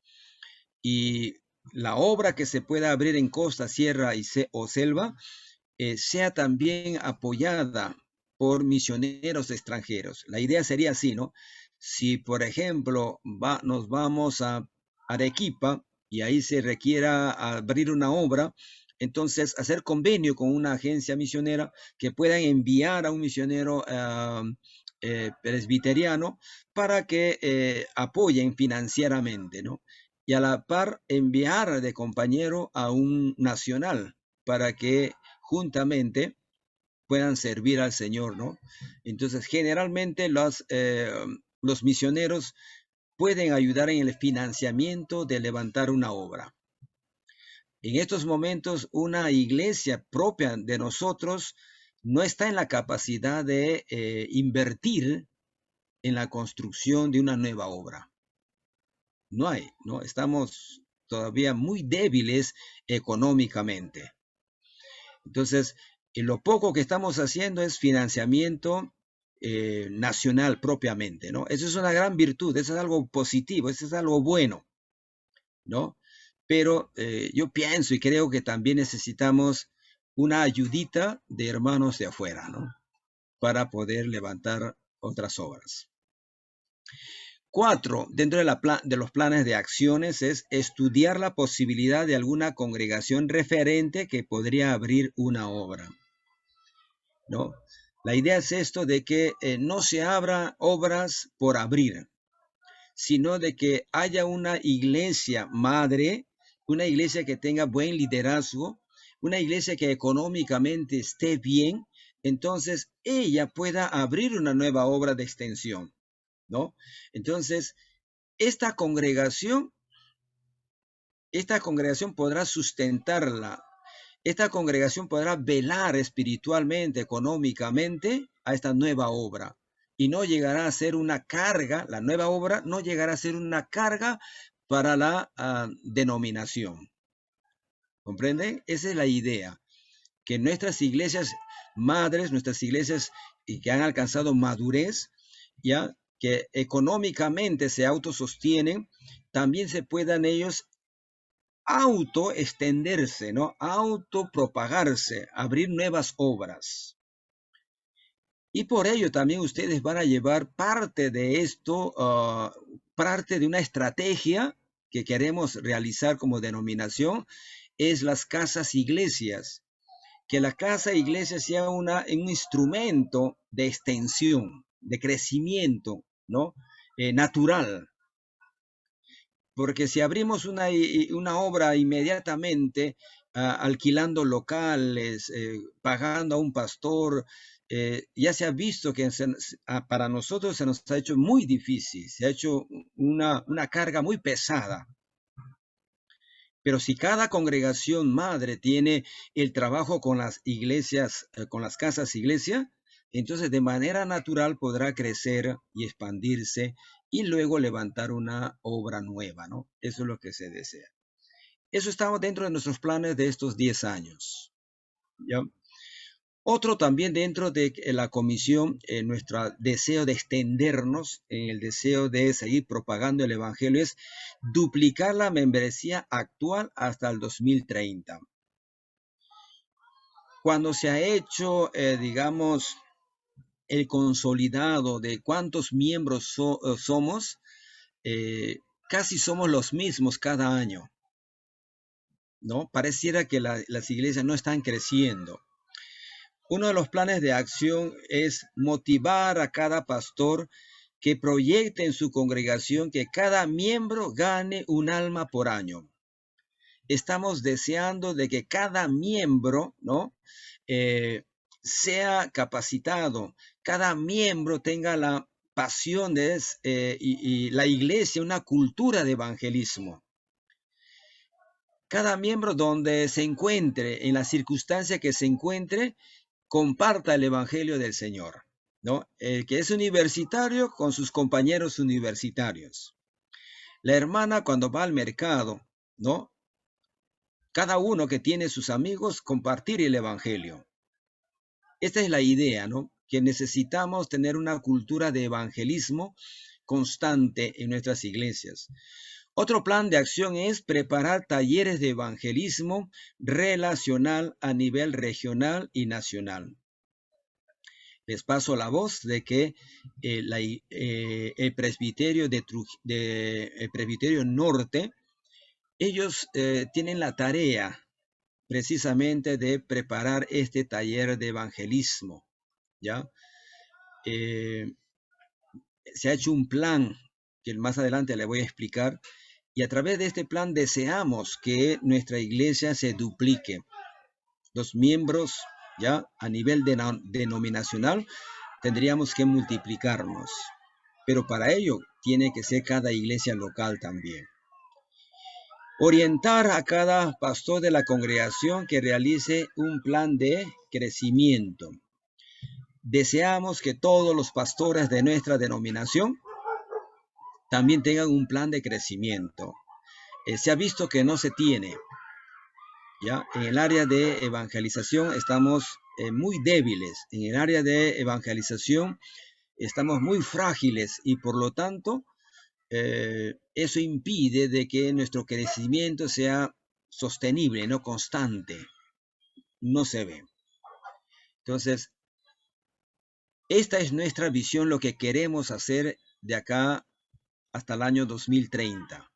y la obra que se pueda abrir en costa, sierra o selva sea también apoyada por misioneros extranjeros. La idea sería así, ¿no? Si, por ejemplo, nos vamos a Arequipa y ahí se requiera abrir una obra, entonces hacer convenio con una agencia misionera que puedan enviar a un misionero presbiteriano para que apoyen financieramente, ¿no? Y a la par enviar de compañero a un nacional para que juntamente puedan servir al Señor, ¿no? Entonces, generalmente los misioneros pueden ayudar en el financiamiento de levantar una obra. En estos momentos, una iglesia propia de nosotros no está en la capacidad de invertir en la construcción de una nueva obra. No hay, ¿no? Estamos todavía muy débiles económicamente. Entonces, lo poco que estamos haciendo es financiamiento nacional propiamente, ¿no? Eso es una gran virtud, eso es algo positivo, eso es algo bueno, ¿no? Pero yo pienso y creo que también necesitamos una ayudita de hermanos de afuera, ¿no? Para poder levantar otras obras. 4, dentro de los planes de acciones es estudiar la posibilidad de alguna congregación referente que podría abrir una obra, ¿no? La idea es esto de que no se abran obras por abrir, sino de que haya una iglesia madre, una iglesia que tenga buen liderazgo, una iglesia que económicamente esté bien, entonces ella pueda abrir una nueva obra de extensión, ¿no? Entonces, esta congregación podrá sustentarla. Esta congregación podrá velar espiritualmente, económicamente a esta nueva obra y no llegará a ser una carga, la nueva obra no llegará a ser una carga para la denominación. ¿Comprenden? Esa es la idea, que nuestras iglesias madres, nuestras iglesias que han alcanzado madurez, ya que económicamente se autosostienen, también se puedan ellos auto extenderse, ¿no? Autopropagarse, abrir nuevas obras. Y por ello también ustedes van a llevar parte de esto, parte de una estrategia que queremos realizar como denominación, es las casas iglesias. Que la casa iglesia sea un instrumento de extensión, de crecimiento, ¿no? Natural. Porque si abrimos una obra inmediatamente, alquilando locales, pagando a un pastor, ya se ha visto que para nosotros se nos ha hecho muy difícil, se ha hecho una carga muy pesada. Pero si cada congregación madre tiene el trabajo con las iglesias, con las casas iglesia, entonces de manera natural podrá crecer y expandirse y luego levantar una obra nueva, ¿no? Eso es lo que se desea. Eso estaba dentro de nuestros planes de estos 10 años. ¿Ya? Otro también dentro de la comisión, nuestro deseo de extendernos, en el deseo de seguir propagando el Evangelio, es duplicar la membresía actual hasta el 2030. Cuando se ha hecho, digamos, el consolidado de cuántos miembros somos, casi somos los mismos cada año, ¿no? Pareciera que las iglesias no están creciendo. Uno de los planes de acción es motivar a cada pastor que proyecte en su congregación que cada miembro gane un alma por año. Estamos deseando de que cada miembro, ¿no? Sea capacitado, cada miembro tenga la pasión y la iglesia, una cultura de evangelismo. Cada miembro donde se encuentre, en la circunstancia que se encuentre, comparta el evangelio del Señor, ¿no? El que es universitario con sus compañeros universitarios. La hermana cuando va al mercado, ¿no? Cada uno que tiene sus amigos, compartir el evangelio. Esta es la idea, ¿no? Que necesitamos tener una cultura de evangelismo constante en nuestras iglesias. Otro plan de acción es preparar talleres de evangelismo relacional a nivel regional y nacional. Les paso la voz de que el presbiterio el presbiterio norte, ellos tienen la tarea precisamente de preparar este taller de evangelismo, ¿ya? Se ha hecho un plan que más adelante le voy a explicar, y a través de este plan deseamos que nuestra iglesia se duplique. Los miembros, ya a nivel denominacional, tendríamos que multiplicarnos, pero para ello tiene que ser cada iglesia local también. Orientar a cada pastor de la congregación que realice un plan de crecimiento. Deseamos que todos los pastores de nuestra denominación también tengan un plan de crecimiento. Se ha visto que no se tiene. ¿Ya? En el área de evangelización estamos muy débiles. En el área de evangelización estamos muy frágiles y por lo tanto eso impide de que nuestro crecimiento sea sostenible, no constante. No se ve. Entonces, esta es nuestra visión, lo que queremos hacer de acá hasta el año 2030.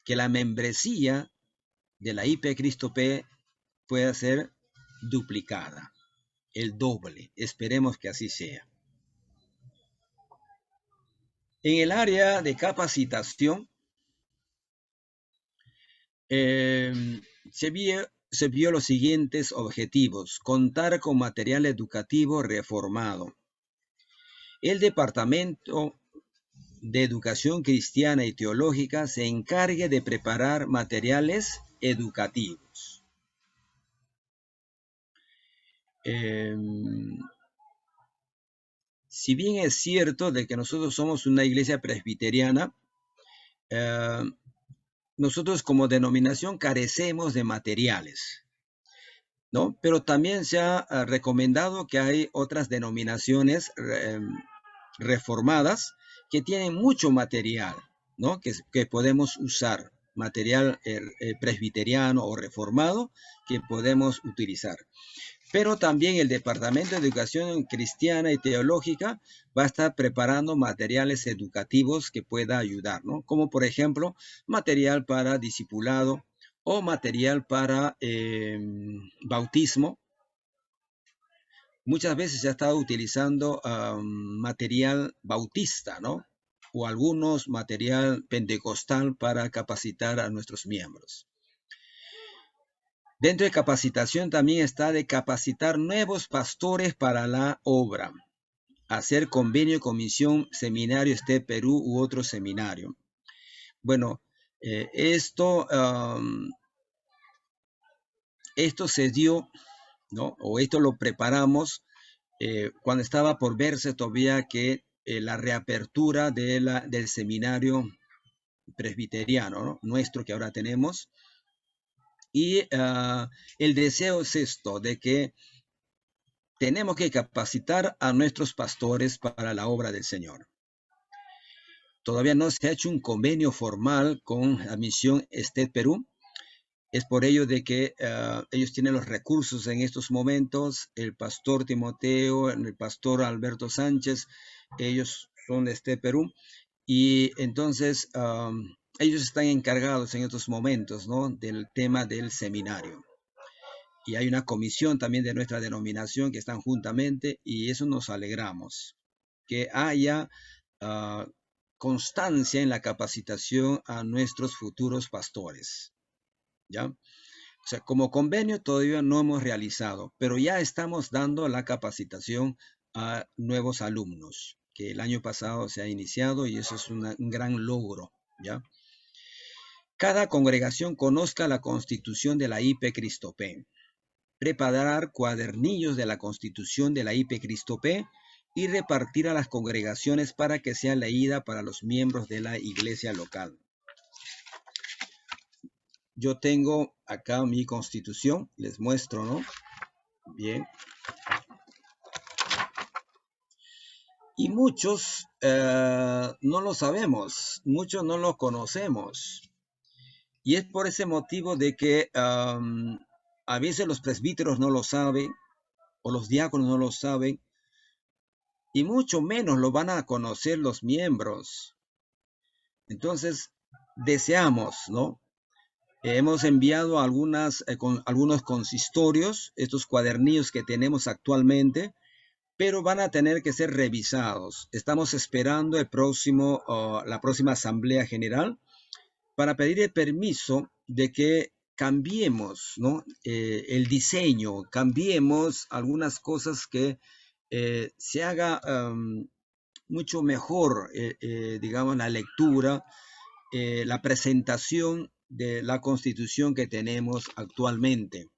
Que la membresía de la IP Cristo P pueda ser duplicada, el doble. Esperemos que así sea. En el área de capacitación, se vio los siguientes objetivos: contar con material educativo reformado. El Departamento de Educación Cristiana y Teológica se encargue de preparar materiales educativos. Si bien es cierto de que nosotros somos una iglesia presbiteriana, nosotros como denominación carecemos de materiales, ¿no? Pero también se ha recomendado que hay otras denominaciones reformadas que tienen mucho material, ¿no? Que podemos usar, material presbiteriano o reformado que podemos utilizar. Pero también el Departamento de Educación Cristiana y Teológica va a estar preparando materiales educativos que pueda ayudar, ¿no? Como por ejemplo, material para discipulado o material para bautismo. Muchas veces se ha estado utilizando material bautista, ¿no? O algunos material pentecostal para capacitar a nuestros miembros. Dentro de capacitación también está de capacitar nuevos pastores para la obra, hacer convenio con Misión Seminario Este Perú u otro seminario. Bueno, esto se dio, ¿no? O esto lo preparamos cuando estaba por verse todavía que la reapertura del seminario presbiteriano, ¿no? Nuestro que ahora tenemos. Y el deseo es esto, de que tenemos que capacitar a nuestros pastores para la obra del Señor. Todavía no se ha hecho un convenio formal con la misión Estet Perú. Es por ello de que ellos tienen los recursos en estos momentos. El pastor Timoteo, el pastor Alberto Sánchez, ellos son de Estet Perú. Y entonces ellos están encargados en estos momentos, ¿no?, del tema del seminario. Y hay una comisión también de nuestra denominación que están juntamente, y eso nos alegramos, que haya constancia en la capacitación a nuestros futuros pastores, ¿ya? O sea, como convenio todavía no hemos realizado, pero ya estamos dando la capacitación a nuevos alumnos, que el año pasado se ha iniciado, y eso es un gran logro, ¿ya? Cada congregación conozca la constitución de la IP Cristo P. Preparar cuadernillos de la constitución de la IP Cristo P y repartir a las congregaciones para que sea leída para los miembros de la iglesia local. Yo tengo acá mi constitución, les muestro, ¿no? Bien. Y muchos no lo sabemos, muchos no lo conocemos. Y es por ese motivo de que a veces los presbíteros no lo saben, o los diáconos no lo saben, y mucho menos lo van a conocer los miembros. Entonces, deseamos, ¿no? Hemos enviado algunos consistorios, estos cuadernillos que tenemos actualmente, pero van a tener que ser revisados. Estamos esperando la próxima Asamblea General para pedir el permiso de que cambiemos, ¿no?, el diseño, cambiemos algunas cosas, que se haga mucho mejor, digamos, la lectura, la presentación de la Constitución que tenemos actualmente,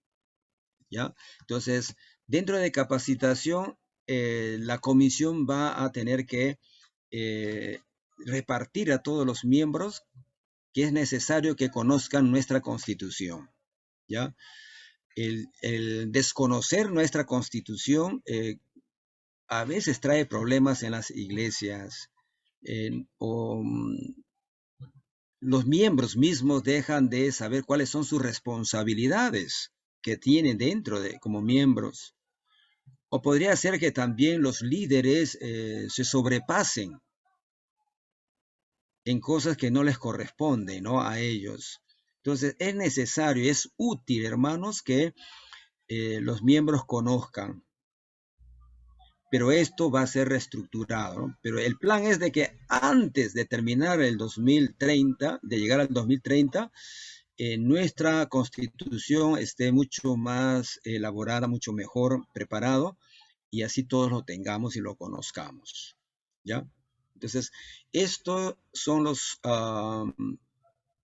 ¿ya? Entonces, dentro de capacitación, la comisión va a tener que repartir a todos los miembros que es necesario que conozcan nuestra Constitución, ¿ya? El desconocer nuestra Constitución a veces trae problemas en las iglesias, los miembros mismos dejan de saber cuáles son sus responsabilidades que tienen como miembros. O podría ser que también los líderes se sobrepasen en cosas que no les corresponden, ¿no?, a ellos. Entonces es necesario, es útil, hermanos, que los miembros conozcan. Pero esto va a ser reestructurado, ¿no? Pero el plan es de que antes de terminar el 2030, de llegar al 2030, nuestra Constitución esté mucho más elaborada, mucho mejor preparado, y así todos lo tengamos y lo conozcamos, ¿ya? Entonces, estos son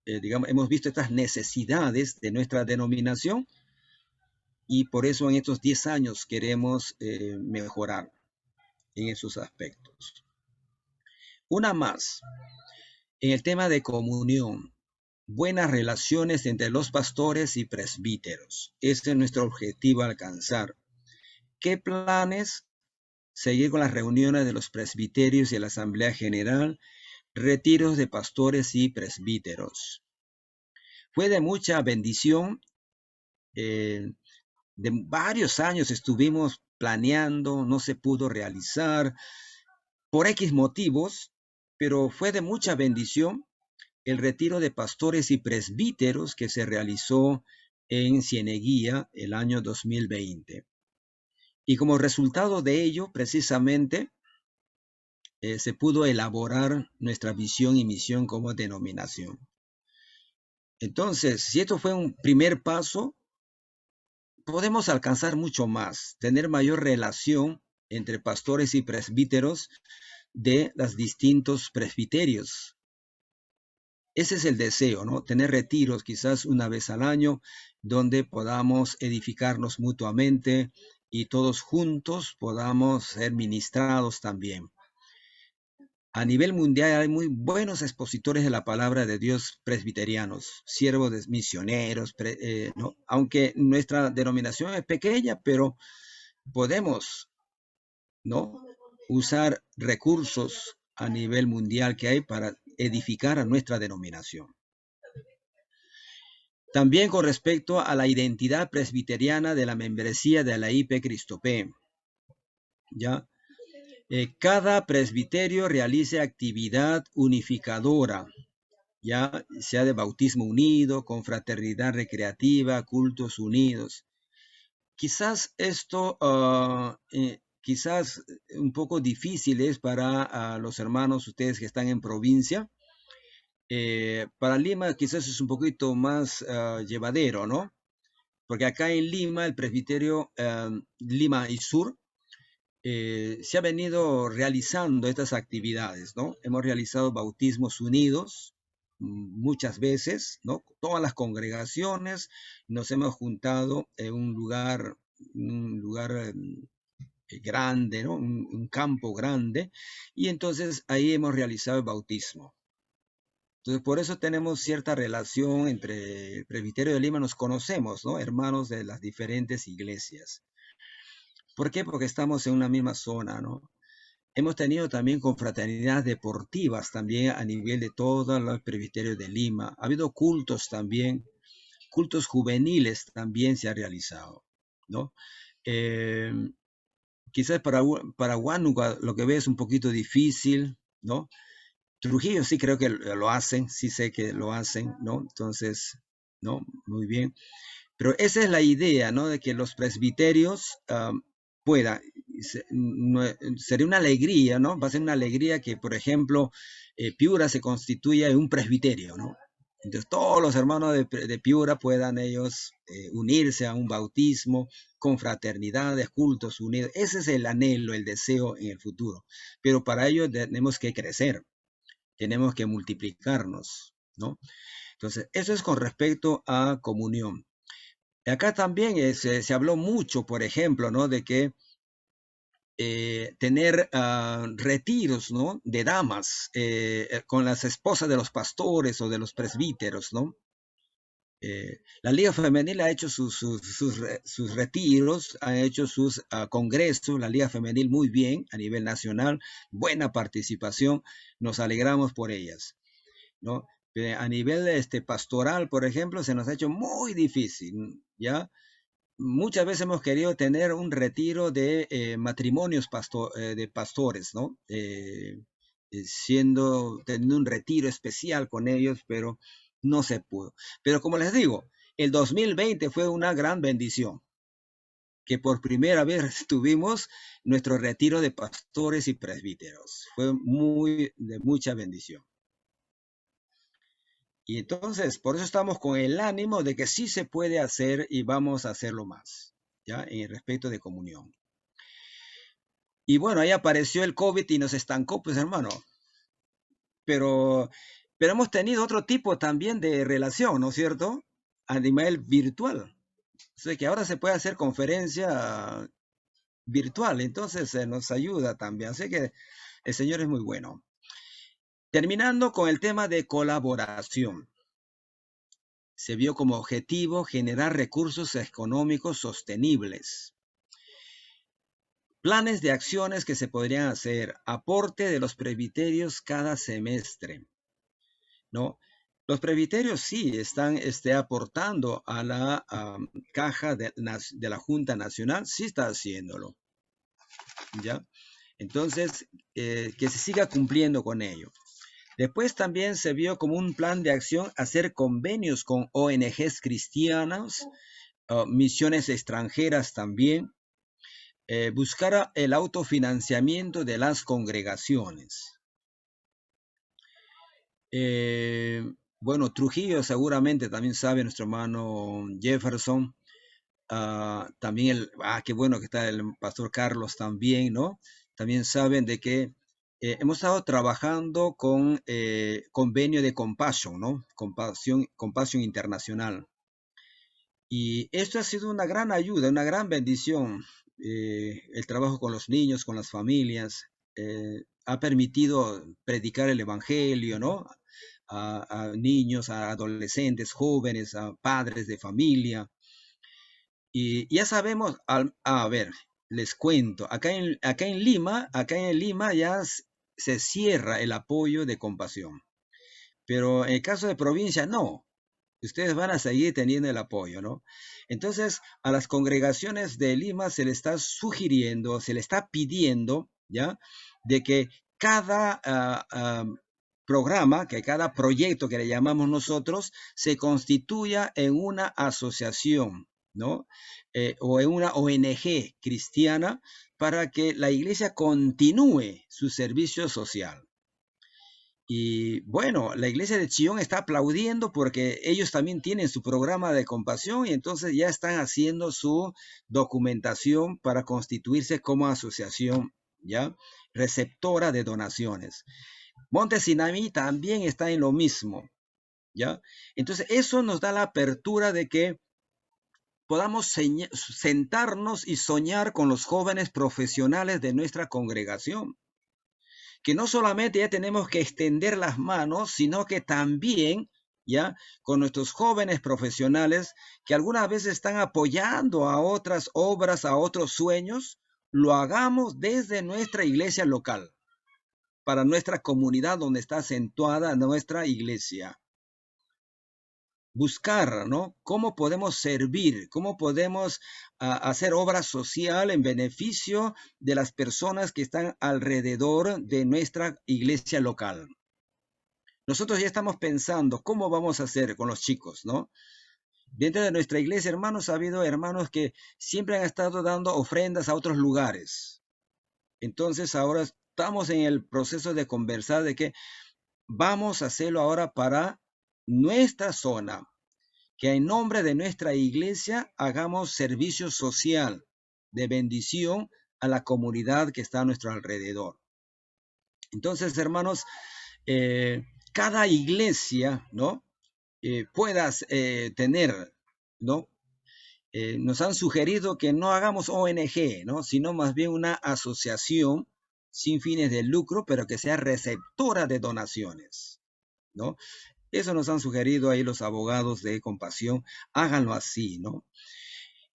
digamos, hemos visto estas necesidades de nuestra denominación, y por eso en estos 10 años queremos mejorar en esos aspectos. Una más, en el tema de comunión, buenas relaciones entre los pastores y presbíteros. Ese es nuestro objetivo a alcanzar. ¿Qué planes? Seguir con las reuniones de los presbiterios y la Asamblea General, retiros de pastores y presbíteros. Fue de mucha bendición. De varios años estuvimos planeando, no se pudo realizar por X motivos, pero fue de mucha bendición el retiro de pastores y presbíteros que se realizó en Cieneguía el año 2020. Y como resultado de ello, precisamente, se pudo elaborar nuestra visión y misión como denominación. Entonces, si esto fue un primer paso, podemos alcanzar mucho más, tener mayor relación entre pastores y presbíteros de los distintos presbiterios. Ese es el deseo, ¿no? Tener retiros quizás una vez al año, donde podamos edificarnos mutuamente y todos juntos podamos ser ministrados también. A nivel mundial hay muy buenos expositores de la palabra de Dios presbiterianos, siervos de misioneros, ¿no? Aunque nuestra denominación es pequeña, pero podemos, ¿no?, usar recursos a nivel mundial que hay para edificar a nuestra denominación. También con respecto a la identidad presbiteriana de la membresía de la IP Cristo P, ¿ya? Cada presbiterio realiza actividad unificadora, ya sea de bautismo unido, confraternidad recreativa, cultos unidos. Quizás esto, quizás un poco difícil es para los hermanos, ustedes que están en provincia. Para Lima quizás es un poquito más llevadero, ¿no? Porque acá en Lima, el presbiterio Lima y Sur, se ha venido realizando estas actividades, ¿no? Hemos realizado bautismos unidos muchas veces, ¿no? Todas las congregaciones nos hemos juntado en un lugar grande, ¿no? Un campo grande, y entonces ahí hemos realizado el bautismo. Entonces, por eso tenemos cierta relación entre el presbiterio de Lima, nos conocemos, ¿no? Hermanos de las diferentes iglesias. ¿Por qué? Porque estamos en una misma zona, ¿no? Hemos tenido también confraternidades deportivas también a nivel de todos los presbiterios de Lima. Ha habido cultos también, cultos juveniles también se ha realizado, ¿no? Quizás para Huánuco lo que veo es un poquito difícil, ¿no? Trujillo sí creo que lo hacen, sí sé que lo hacen, ¿no? Entonces, ¿no? Muy bien. Pero esa es la idea, ¿no? De que los presbiterios puedan. Sería una alegría, ¿no? Va a ser una alegría que, por ejemplo, Piura se constituya en un presbiterio, ¿no? Entonces todos los hermanos de Piura puedan ellos unirse a un bautismo, con fraternidades, cultos unidos. Ese es el anhelo, el deseo en el futuro. Pero para ello tenemos que crecer, tenemos que multiplicarnos, ¿no? Entonces, eso es con respecto a comunión. Acá también se habló mucho, por ejemplo, ¿no?, de que tener retiros, ¿no?, de damas con las esposas de los pastores o de los presbíteros, ¿no? La Liga Femenil ha hecho sus retiros, ha hecho sus congresos, la Liga Femenil muy bien a nivel nacional, buena participación, nos alegramos por ellas, ¿no? A nivel pastoral, por ejemplo, se nos ha hecho muy difícil, ¿ya? Muchas veces hemos querido tener un retiro de matrimonios de pastores, ¿no? Teniendo un retiro especial con ellos, pero no se pudo. Pero como les digo, el 2020 fue una gran bendición, que por primera vez tuvimos nuestro retiro de pastores y presbíteros. Fue de mucha bendición. Y entonces, por eso estamos con el ánimo de que sí se puede hacer y vamos a hacerlo más, ¿ya? En el respecto de comunión. Y bueno, ahí apareció el COVID y nos estancó, pues hermano. Pero hemos tenido otro tipo también de relación, ¿no es cierto? A nivel virtual. O sea que ahora se puede hacer conferencia virtual, entonces nos ayuda también. Así que el Señor es muy bueno. Terminando con el tema de colaboración. Se vio como objetivo generar recursos económicos sostenibles. Planes de acciones que se podrían hacer. Aporte de los presbiterios cada semestre, ¿no? Los presbiterios sí están aportando a la caja de la Junta Nacional, sí está haciéndolo, ¿ya? Entonces, que se siga cumpliendo con ello. Después también se vio como un plan de acción hacer convenios con ONGs cristianas, misiones extranjeras también, buscar el autofinanciamiento de las congregaciones. Bueno, Trujillo seguramente también sabe, nuestro hermano Jefferson, también qué bueno que está el pastor Carlos también, ¿no? También saben de que hemos estado trabajando con convenio de Compassion, ¿no? Compassion Internacional. Y esto ha sido una gran ayuda, una gran bendición, el trabajo con los niños, con las familias. ha permitido predicar el evangelio, ¿no? A niños, a adolescentes, jóvenes, a padres de familia. Y ya sabemos, a ver, les cuento, acá en Lima ya se cierra el apoyo de Compasión, pero en el caso de provincia no. Ustedes van a seguir teniendo el apoyo, ¿no? Entonces, a las congregaciones de Lima se le está sugiriendo, se le está pidiendo, ¿ya? De que cada programa, que cada proyecto que le llamamos nosotros, se constituya en una asociación, ¿no? O en una ONG cristiana para que la iglesia continúe su servicio social. Y bueno, la iglesia de Chillón está aplaudiendo porque ellos también tienen su programa de compasión y entonces ya están haciendo su documentación para constituirse como asociación, ¿ya? Receptora de donaciones. Monte Sinai también está en lo mismo, ¿ya? Entonces eso nos da la apertura de que podamos sentarnos y soñar con los jóvenes profesionales de nuestra congregación, que no solamente ya tenemos que extender las manos, sino que también ya con nuestros jóvenes profesionales que algunas veces están apoyando a otras obras, a otros sueños, lo hagamos desde nuestra iglesia local, para nuestra comunidad donde está acentuada nuestra iglesia. Buscar, ¿no? ¿Cómo podemos servir? ¿Cómo podemos hacer obra social en beneficio de las personas que están alrededor de nuestra iglesia local? Nosotros ya estamos pensando cómo vamos a hacer con los chicos, ¿no? Dentro de nuestra iglesia, hermanos, ha habido hermanos que siempre han estado dando ofrendas a otros lugares. Entonces ahora estamos en el proceso de conversar de que vamos a hacerlo ahora para nuestra zona, que en nombre de nuestra iglesia hagamos servicio social de bendición a la comunidad que está a nuestro alrededor. Entonces, hermanos, cada iglesia, ¿no? Puedas tener, ¿no? Nos han sugerido que no hagamos ONG, ¿no? Sino más bien una asociación sin fines de lucro, pero que sea receptora de donaciones, ¿no? Eso nos han sugerido ahí los abogados de Compasión, háganlo así, ¿no?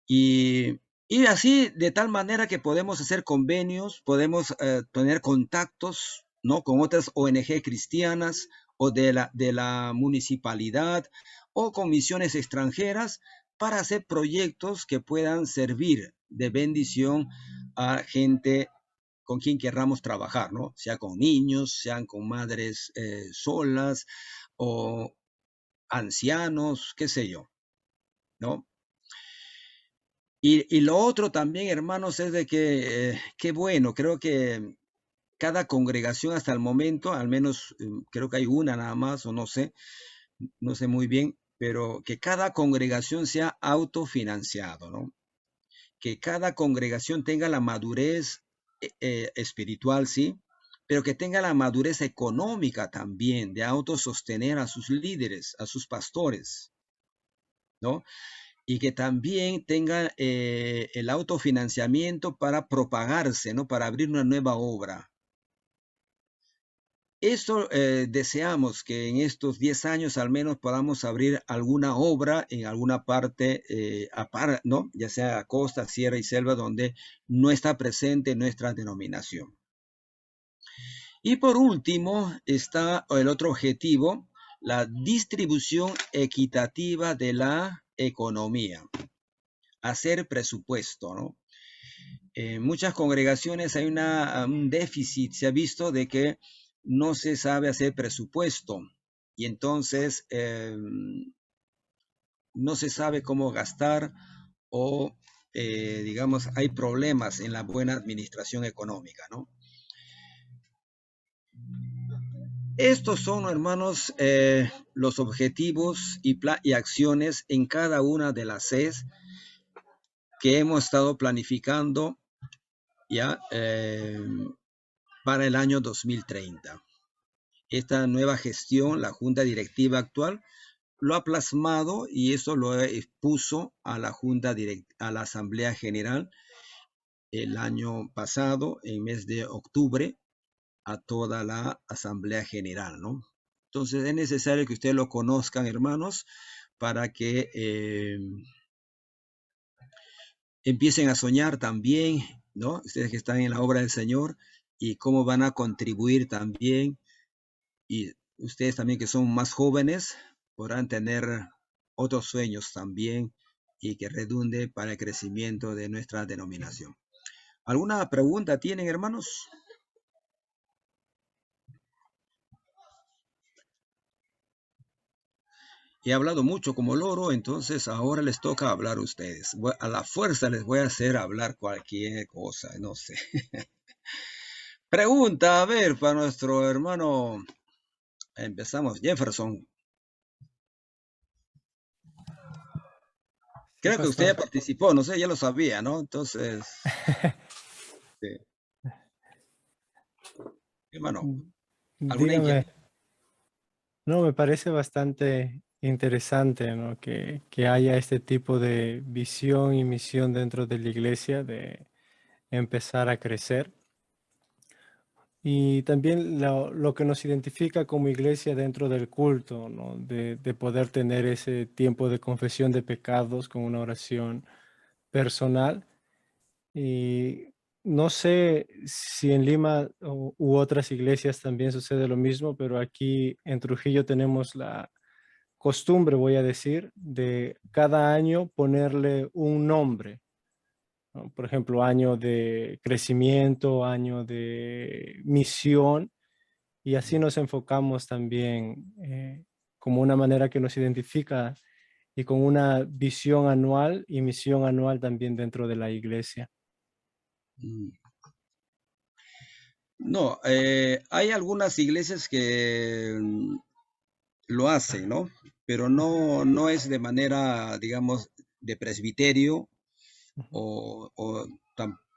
Y así, de tal manera que podemos hacer convenios, podemos tener contactos, ¿no? Con otras ONG cristianas o de la municipalidad o con misiones extranjeras para hacer proyectos que puedan servir de bendición a gente con quien querramos trabajar, ¿no? Sea con niños, sean con madres solas o ancianos, qué sé yo, ¿no? Y lo otro también, hermanos, es de que, qué bueno, creo que cada congregación hasta el momento, al menos creo que hay una nada más, o no sé, no sé muy bien, pero que cada congregación sea autofinanciado, ¿no? Que cada congregación tenga la madurez espiritual, sí, pero que tenga la madurez económica también de autosostener a sus líderes, a sus pastores, ¿no? Y que también tenga el autofinanciamiento para propagarse, ¿no? Para abrir una nueva obra. Esto deseamos que en estos 10 años al menos podamos abrir alguna obra en alguna parte, ¿no? Ya sea costa, sierra y selva, donde no está presente nuestra denominación. Y por último está el otro objetivo, la distribución equitativa de la economía. Hacer presupuesto, ¿no? En muchas congregaciones hay un déficit, se ha visto, de que no se sabe hacer presupuesto y entonces no se sabe cómo gastar o, digamos, hay problemas en la buena administración económica, ¿no? Estos son, hermanos, los objetivos y acciones en cada una de las seis que hemos estado planificando ya para el año 2030. Esta nueva gestión, la junta directiva actual, lo ha plasmado y eso lo expuso a la a la Asamblea General el año pasado, en mes de octubre, a toda la Asamblea General, ¿no? Entonces es necesario que ustedes lo conozcan, hermanos, para que empiecen a soñar también, ¿no? Ustedes que están en la obra del Señor y cómo van a contribuir también. Y ustedes también que son más jóvenes podrán tener otros sueños también y que redunde para el crecimiento de nuestra denominación. ¿Alguna pregunta tienen, hermanos? He hablado mucho como loro, entonces ahora les toca hablar a ustedes. A la fuerza les voy a hacer hablar cualquier cosa, no sé. Pregunta, a ver, para nuestro hermano. Empezamos. Jefferson, Sí, creo que usted ya pastor. participó, no sé, ya lo sabía, ¿no? Entonces, sí. Hermano, ¿alguna Dígame, inquietud? no, me parece bastante interesante, ¿no? Que haya este tipo de visión y misión dentro de la iglesia de empezar a crecer. Y también lo que nos identifica como iglesia dentro del culto, ¿no? De poder tener ese tiempo de confesión de pecados con una oración personal. Y no sé si en Lima u otras iglesias también sucede lo mismo, pero aquí en Trujillo tenemos la costumbre, voy a decir, de cada año ponerle un nombre, ¿no? Por ejemplo, año de crecimiento, año de misión, y así nos enfocamos también como una manera que nos identifica y con una visión anual y misión anual también dentro de la iglesia. Mm. No, hay algunas iglesias que lo hacen, ¿no? Pero no es de manera, digamos, de presbiterio Ujú. o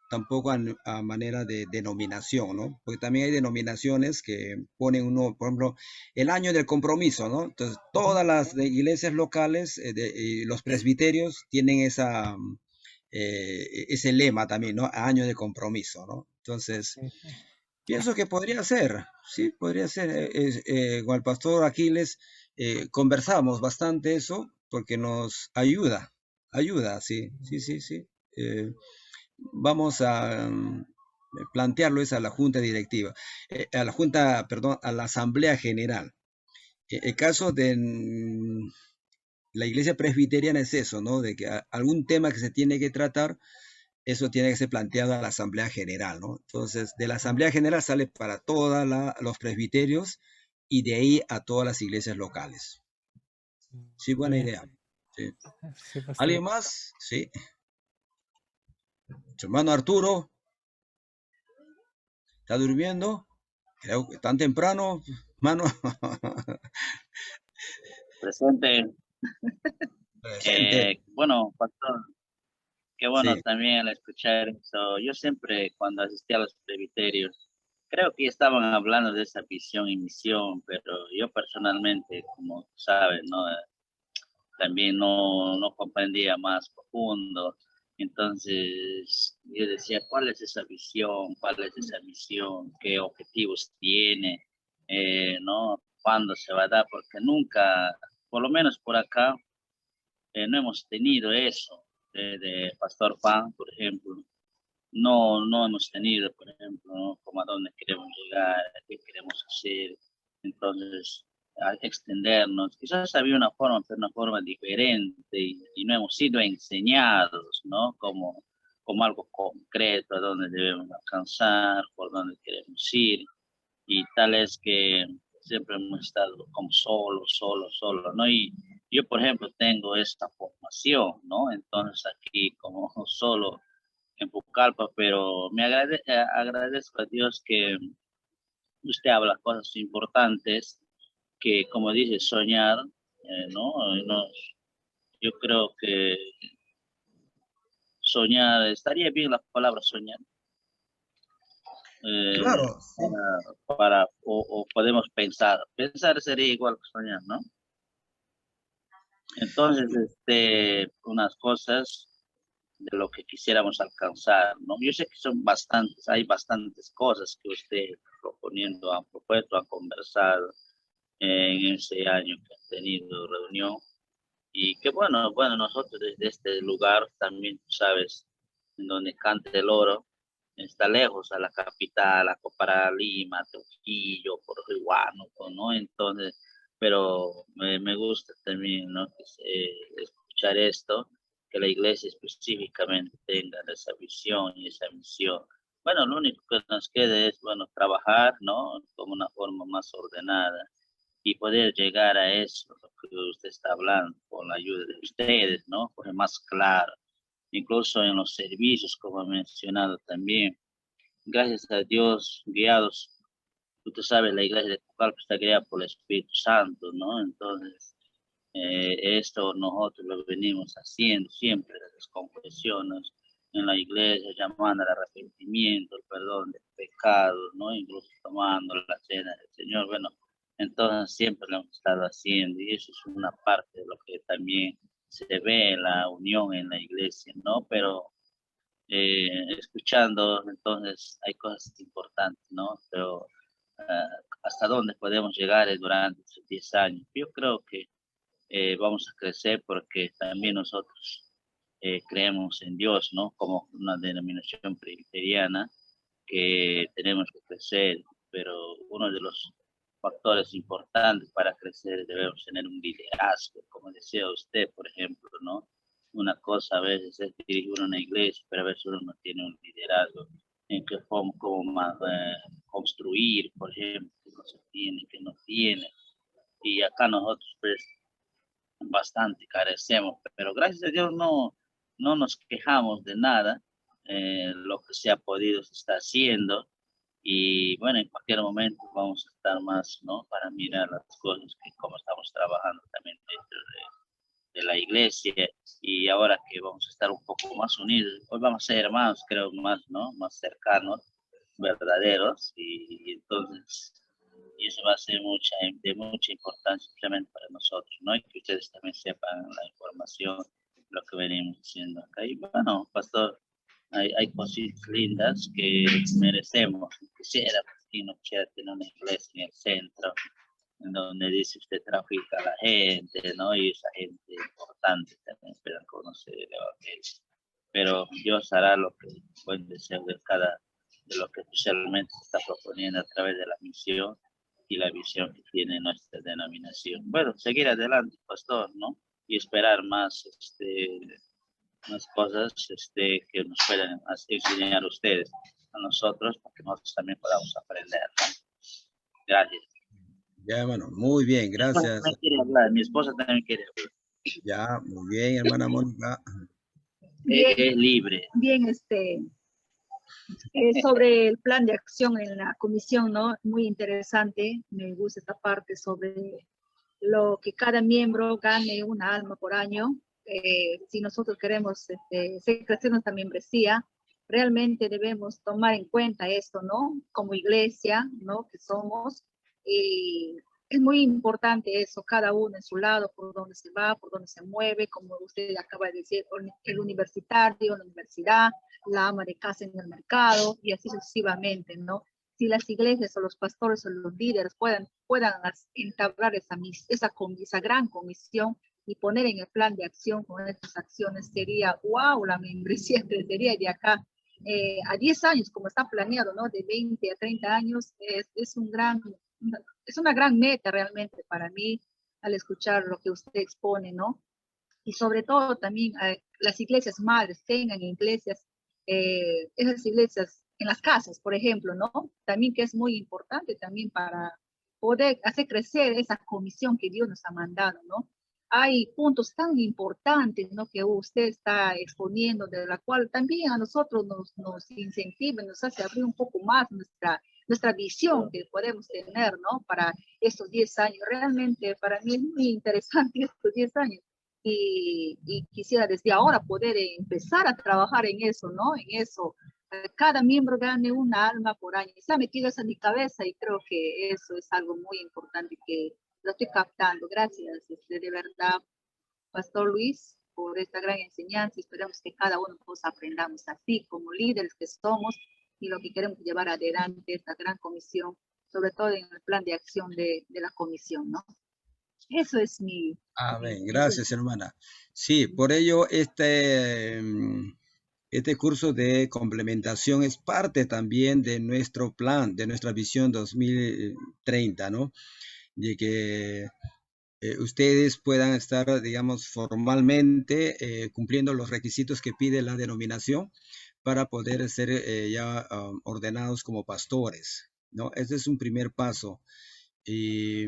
tampoco a manera de denominación, ¿no? Porque también hay denominaciones que ponen uno, por ejemplo, el año del compromiso, ¿no? Entonces, Ujú. todas las iglesias locales y los presbiterios tienen ese lema también, ¿no? Año de compromiso, ¿no? Entonces, Sí. pienso que podría ser, sí, podría ser. Con el pastor Aquiles conversamos bastante eso porque nos ayuda, sí, sí, sí, sí. Vamos a plantearlo es a la junta directiva, a la junta, perdón, a la asamblea general. El caso de la iglesia presbiteriana es eso, ¿no? De que algún tema que se tiene que tratar, eso tiene que ser planteado a la asamblea general, ¿no? Entonces, de la asamblea general sale para todos los presbiterios y de ahí a todas las iglesias locales. Sí, Está buena bien. idea. Sí. Sí, pastor. ¿Alguien más? Sí. Su hermano Arturo, ¿está durmiendo? Creo que tan temprano, mano. Presente. Presente. Bueno, pastor, qué bueno Sí. también al escuchar eso. Yo siempre cuando asistía a los presbiterios, creo que estaban hablando de esa visión y misión, pero yo personalmente, como sabes, ¿no? También no comprendía más profundo. Entonces yo decía, ¿cuál es esa visión? ¿Cuál es esa misión? ¿Qué objetivos tiene? ¿No? ¿Cuándo se va a dar? Porque nunca, por lo menos por acá, no hemos tenido eso de Pastor Juan, por ejemplo. No hemos tenido, por ejemplo, ¿no? Como a dónde queremos llegar, qué queremos hacer. Entonces, a extendernos. Quizás había una forma, pero una forma diferente y no hemos sido enseñados, ¿no? Como algo concreto, a dónde debemos alcanzar, por dónde queremos ir. Y tal es que siempre hemos estado como solo, ¿no? Y yo, por ejemplo, tengo esta formación, ¿no? Entonces aquí como solo en Pucallpa, pero agradezco a Dios que usted habla cosas importantes, que como dice, soñar, ¿no? Yo creo que soñar, estaría bien la palabra soñar, Claro, sí. o podemos pensar. Pensar sería igual que soñar, ¿no? Entonces, unas cosas de lo que quisiéramos alcanzar, ¿no? Yo sé que son bastantes, hay bastantes cosas que usted proponiendo, han propuesto, han conversado en ese año que han tenido reunión. Y que bueno, nosotros desde este lugar también, tú sabes, en donde canta el oro, está lejos a la capital, a comparar a Lima, Trujillo, Huánuco, ¿no? Entonces, pero me gusta también, ¿no? Escuchar esto, que la iglesia específicamente tenga esa visión y esa misión. Bueno, lo único que nos queda es, bueno, trabajar, ¿no? Como una forma más ordenada y poder llegar a eso, lo que usted está hablando, con la ayuda de ustedes, ¿no? Pues más claro, incluso en los servicios, como he mencionado también. Gracias a Dios, guiados, usted sabe, la iglesia de Pucallpa está guiada por el Espíritu Santo, ¿no? Entonces, esto nosotros lo venimos haciendo siempre, las confesiones en la iglesia, llamando al arrepentimiento, el perdón de pecados, ¿no? Incluso tomando la cena del Señor. Bueno, entonces siempre lo hemos estado haciendo y eso es una parte de lo que también se ve en la unión en la iglesia, ¿no? Pero escuchando, entonces hay cosas importantes, ¿no? Pero hasta dónde podemos llegar durante estos 10 años. Yo creo que vamos a crecer porque también nosotros creemos en Dios, ¿no? Como una denominación presbiteriana que tenemos que crecer, pero uno de los factores importantes para crecer debemos tener un liderazgo, como decía usted, por ejemplo, ¿no? Una cosa a veces es dirigir una iglesia, pero a veces uno no tiene un liderazgo en qué forma, cómo construir, por ejemplo, que no se tiene, que no tiene. Y acá nosotros pues bastante carecemos, pero gracias a Dios no nos quejamos de nada. Lo que se ha podido se está haciendo y bueno, en cualquier momento vamos a estar más, ¿no? Para mirar las cosas que como estamos trabajando también dentro de la iglesia y ahora que vamos a estar un poco más unidos, hoy vamos a ser hermanos, creo, más, ¿no? Más cercanos, verdaderos y entonces y eso va a ser de mucha importancia simplemente para nosotros, ¿no? Y que ustedes también sepan la información, lo que venimos haciendo acá. Y bueno, pastor, hay cositas lindas que merecemos. Quisiera, si no quisiera tener una iglesia en el centro, en donde dice usted trafica a la gente, ¿no? Y esa gente importante también esperan conocer el evangelio. Pero Dios hará lo que buen deseo de lo que especialmente se está proponiendo a través de la misión y la visión que tiene nuestra denominación. Bueno, seguir adelante, pastor, ¿no? Y esperar más, más cosas que nos puedan enseñar ustedes a nosotros, para que nosotros también podamos aprender, ¿no? Gracias. Ya, hermano, muy bien, gracias. Me quiere hablar, mi esposa también quiere hablar. Ya, muy bien, hermana Mónica. Es libre. Bien, sobre el plan de acción en la comisión, ¿no? Muy interesante, me gusta esta parte sobre lo que cada miembro gane una alma por año. Si nosotros queremos hacer crecer nuestra membresía, realmente debemos tomar en cuenta esto, ¿no? Como iglesia, ¿no? Que somos. Y es muy importante eso, cada uno en su lado, por dónde se va, por dónde se mueve, como usted acaba de decir, el universitario, la universidad, la ama de casa en el mercado, y así sucesivamente, ¿no? Si las iglesias o los pastores o los líderes puedan entablar esa gran comisión y poner en el plan de acción con estas acciones, sería, wow, la membresía crecería de acá a 10 años, como está planeado, ¿no? De 20 a 30 años, es una gran meta realmente para mí al escuchar lo que usted expone, ¿no? Y sobre todo también las iglesias madres tengan iglesias, esas iglesias en las casas, por ejemplo, ¿no? También que es muy importante también para poder hacer crecer esa comisión que Dios nos ha mandado, ¿no? Hay puntos tan importantes, ¿no? Que usted está exponiendo, de la cual también a nosotros nos incentiva, nos hace abrir un poco más nuestra visión que podemos tener, ¿no? Para estos 10 años. Realmente para mí es muy interesante estos 10 años. Y quisiera desde ahora poder empezar a trabajar en eso, ¿no? En eso. Cada miembro gane una alma por año. Se ha metido eso en mi cabeza y creo que eso es algo muy importante que lo estoy captando. Gracias, de verdad, Pastor Luis, por esta gran enseñanza. Esperamos que cada uno de nosotros aprendamos así como líderes que somos y lo que queremos llevar adelante, esta gran comisión sobre todo en el plan de acción de la comisión, ¿no? Eso es mi... Amén. mi Gracias, hermana. Sí, por ello este curso de complementación es parte también de nuestro plan, de nuestra visión 2030, ¿no? De que ustedes puedan estar, digamos, formalmente cumpliendo los requisitos que pide la denominación para poder ser ya ordenados como pastores, ¿no? Ese es un primer paso. Y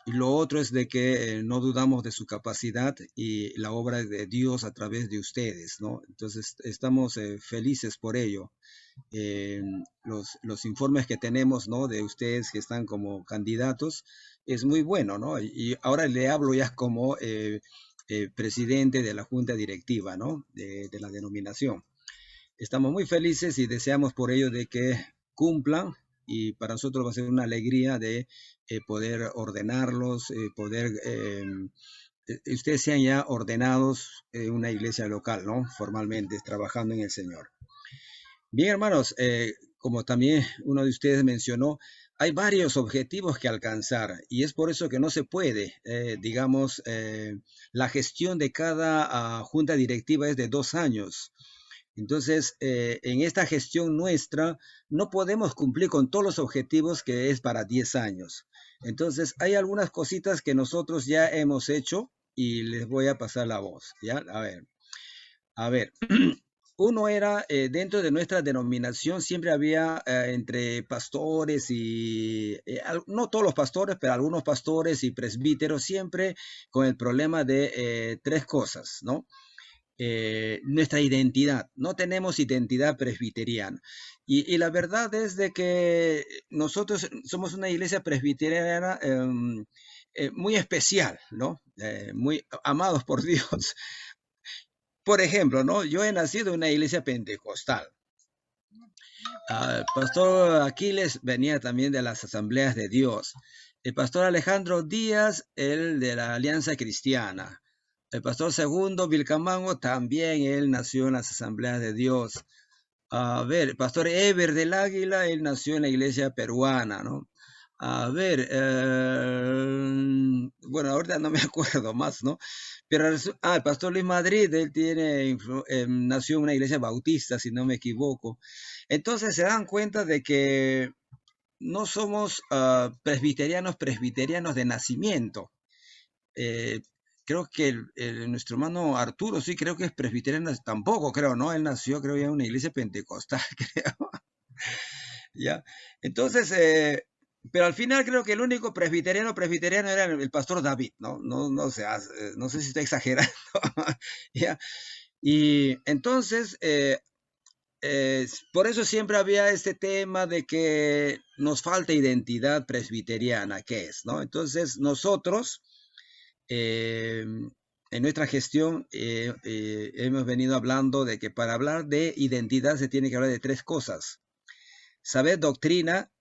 lo otro es de que no dudamos de su capacidad y la obra de Dios a través de ustedes, ¿no? Entonces, estamos felices por ello. Los informes que tenemos, ¿no? De ustedes que están como candidatos es muy bueno, ¿no? Y ahora le hablo ya como presidente de la junta directiva, ¿no? De la denominación. Estamos muy felices y deseamos por ello de que cumplan, y para nosotros va a ser una alegría de poder ordenarlos, poder ustedes sean ya ordenados en una iglesia local, ¿no? Formalmente, trabajando en el Señor. Bien, hermanos, como también uno de ustedes mencionó, hay varios objetivos que alcanzar y es por eso que no se puede, digamos, la gestión de cada junta directiva es de 2 años. Entonces, en esta gestión nuestra no podemos cumplir con todos los objetivos que es para 10 años. Entonces, hay algunas cositas que nosotros ya hemos hecho y les voy a pasar la voz, ¿ya? A ver. Uno era, dentro de nuestra denominación, siempre había entre pastores y, no todos los pastores, pero algunos pastores y presbíteros, siempre con el problema de 3 cosas, ¿no? Nuestra identidad. No tenemos identidad presbiteriana. Y la verdad es de que nosotros somos una iglesia presbiteriana muy especial, ¿no? Muy amados por Dios. Por ejemplo, ¿no? Yo he nacido en una iglesia pentecostal. El pastor Aquiles venía también de las asambleas de Dios. El pastor Alejandro Díaz, él de la Alianza Cristiana. El pastor Segundo Vilcamango, también él nació en las asambleas de Dios. A ver, el pastor Eber del Águila, él nació en la iglesia peruana, ¿no? A ver, bueno, ahorita no me acuerdo más, ¿no? Pero el pastor Luis Madrid, él nació en una iglesia bautista, si no me equivoco. Entonces se dan cuenta de que no somos presbiterianos de nacimiento. Creo que nuestro hermano Arturo, sí, creo que es presbiteriano, tampoco creo, ¿no? Él nació, creo, ya en una iglesia pentecostal, creo. ¿Ya? Entonces, pero al final creo que el único presbiteriano era el pastor David, ¿no? No sé si está exagerando. ¿Ya? Y entonces, por eso siempre había este tema de que nos falta identidad presbiteriana, ¿qué es? ¿No? Entonces, nosotros, en nuestra gestión, hemos venido hablando de que para hablar de identidad se tiene que hablar de 3 cosas. Saber doctrina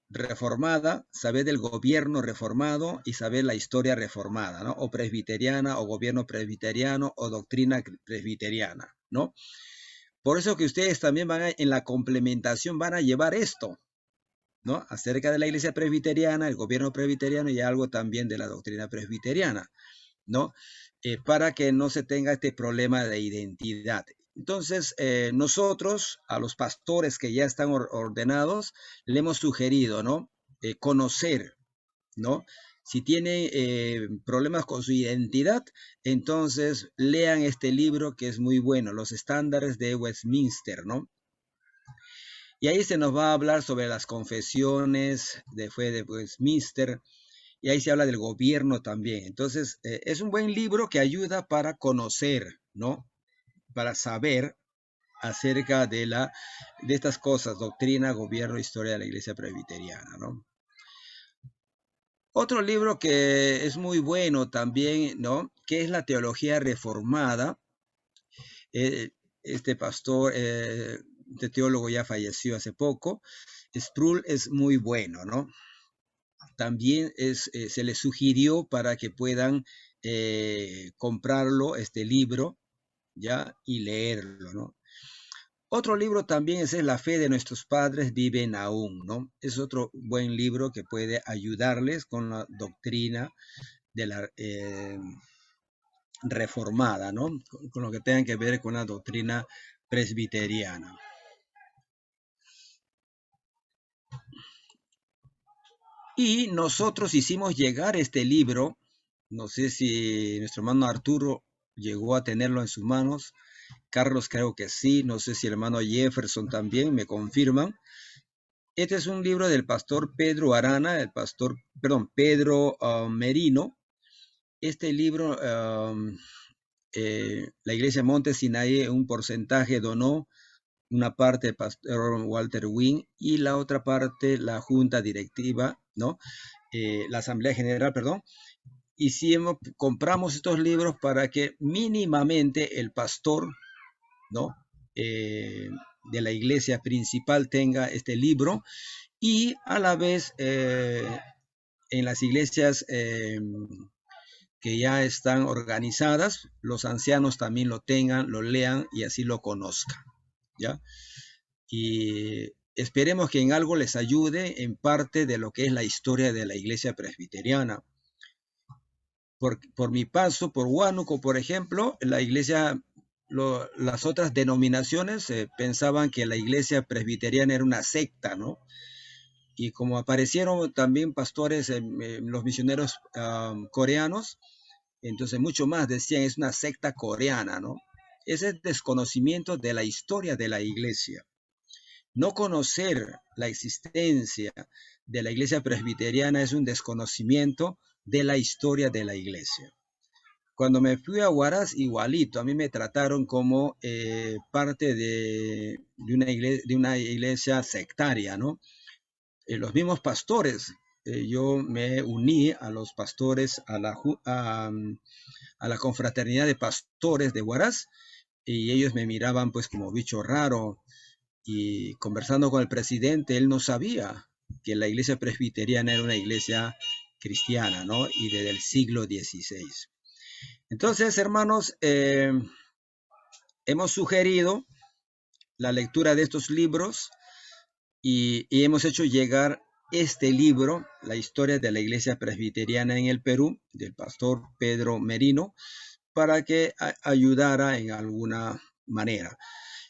reformada, saber del gobierno reformado y saber la historia reformada, ¿no? O presbiteriana, o gobierno presbiteriano, o doctrina presbiteriana, ¿no? Por eso que ustedes también en la complementación van a llevar esto, ¿no? Acerca de la iglesia presbiteriana, el gobierno presbiteriano y algo también de la doctrina presbiteriana, ¿no? Para que no se tenga este problema de identidad. Entonces, nosotros, a los pastores que ya están ordenados, le hemos sugerido, ¿no? Conocer, ¿no? Si tienen problemas con su identidad, entonces lean este libro que es muy bueno, Los Estándares de Westminster, ¿no? Y ahí se nos va a hablar sobre las confesiones de fe de Westminster, y ahí se habla del gobierno también. Entonces, es un buen libro que ayuda para conocer, ¿no? Para saber acerca de estas cosas, doctrina, gobierno, historia de la iglesia presbiteriana, ¿no? Otro libro que es muy bueno también, ¿no? Que es la teología reformada. Este pastor, este teólogo ya falleció hace poco. Sproul es muy bueno, ¿no? También se les sugirió para que puedan comprarlo, este libro, ¿ya? Y leerlo, ¿no? Otro libro también es La fe de nuestros padres viven aún, ¿no? Es otro buen libro que puede ayudarles con la doctrina de la reformada, ¿no? Con lo que tenga que ver con la doctrina presbiteriana. Y nosotros hicimos llegar este libro, no sé si nuestro hermano Arturo llegó a tenerlo en sus manos, Carlos creo que sí, no sé si el hermano Jefferson también, me confirman. Este es un libro del pastor Pedro Arana, Pedro Merino. Este libro, la iglesia Monte Sinaí, un porcentaje donó, una parte el pastor Walter Wing y la otra parte la junta directiva, ¿no? La asamblea general, perdón. Compramos estos libros para que mínimamente el pastor, ¿no? De la iglesia principal tenga este libro y a la vez en las iglesias que ya están organizadas, los ancianos también lo tengan, lo lean y así lo conozcan, ¿ya? Y esperemos que en algo les ayude en parte de lo que es la historia de la iglesia presbiteriana. Por mi paso por Huánuco, por ejemplo, la iglesia, las otras denominaciones pensaban que la iglesia presbiteriana era una secta, ¿no? Y como aparecieron también pastores, los misioneros coreanos, entonces mucho más decían es una secta coreana, ¿no? Ese desconocimiento de la historia de la iglesia. No conocer la existencia de la iglesia presbiteriana es un desconocimiento de la historia de la iglesia. Cuando me fui a Huaraz, igualito, a mí me trataron como parte de una iglesia sectaria, ¿no? Los mismos pastores, yo me uní a los pastores, a la confraternidad de pastores de Huaraz, y ellos me miraban pues como bicho raro, y conversando con el presidente, él no sabía que la iglesia presbiteriana era una iglesia cristiana, ¿no? Y desde el siglo XVI. Entonces, hermanos, hemos sugerido la lectura de estos libros y hemos hecho llegar este libro, La historia de la iglesia presbiteriana en el Perú, del pastor Pedro Merino, para que ayudara en alguna manera.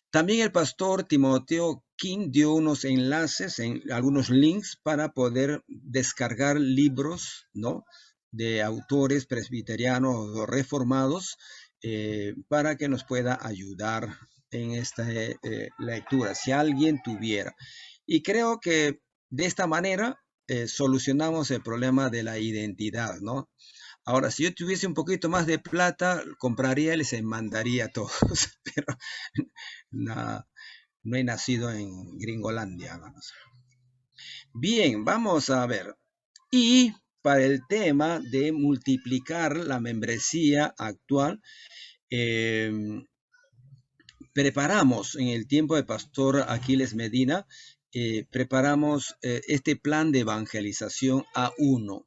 También el pastor Timoteo King dio unos enlaces, algunos links para poder descargar libros, ¿no? De autores presbiterianos o reformados para que nos pueda ayudar en esta lectura, si alguien tuviera. Y creo que de esta manera solucionamos el problema de la identidad, ¿no? Ahora, si yo tuviese un poquito más de plata, compraría y les mandaría a todos, pero no he nacido en Gringolandia, hermanos. Bien, vamos a ver. Y para el tema de multiplicar la membresía actual, preparamos en el tiempo del pastor Aquiles Medina, preparamos este plan de evangelización A1.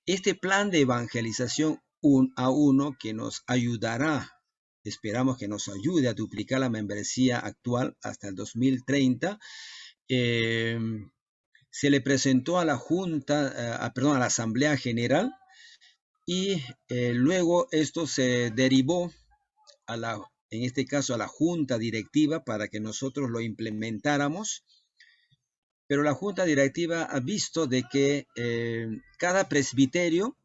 Este plan de evangelización A1 que nos ayudará, esperamos que nos ayude a duplicar la membresía actual hasta el 2030, se le presentó a la Junta, a la Asamblea General y luego esto se derivó en este caso a la Junta Directiva para que nosotros lo implementáramos. Pero la Junta Directiva ha visto de que cada presbiterio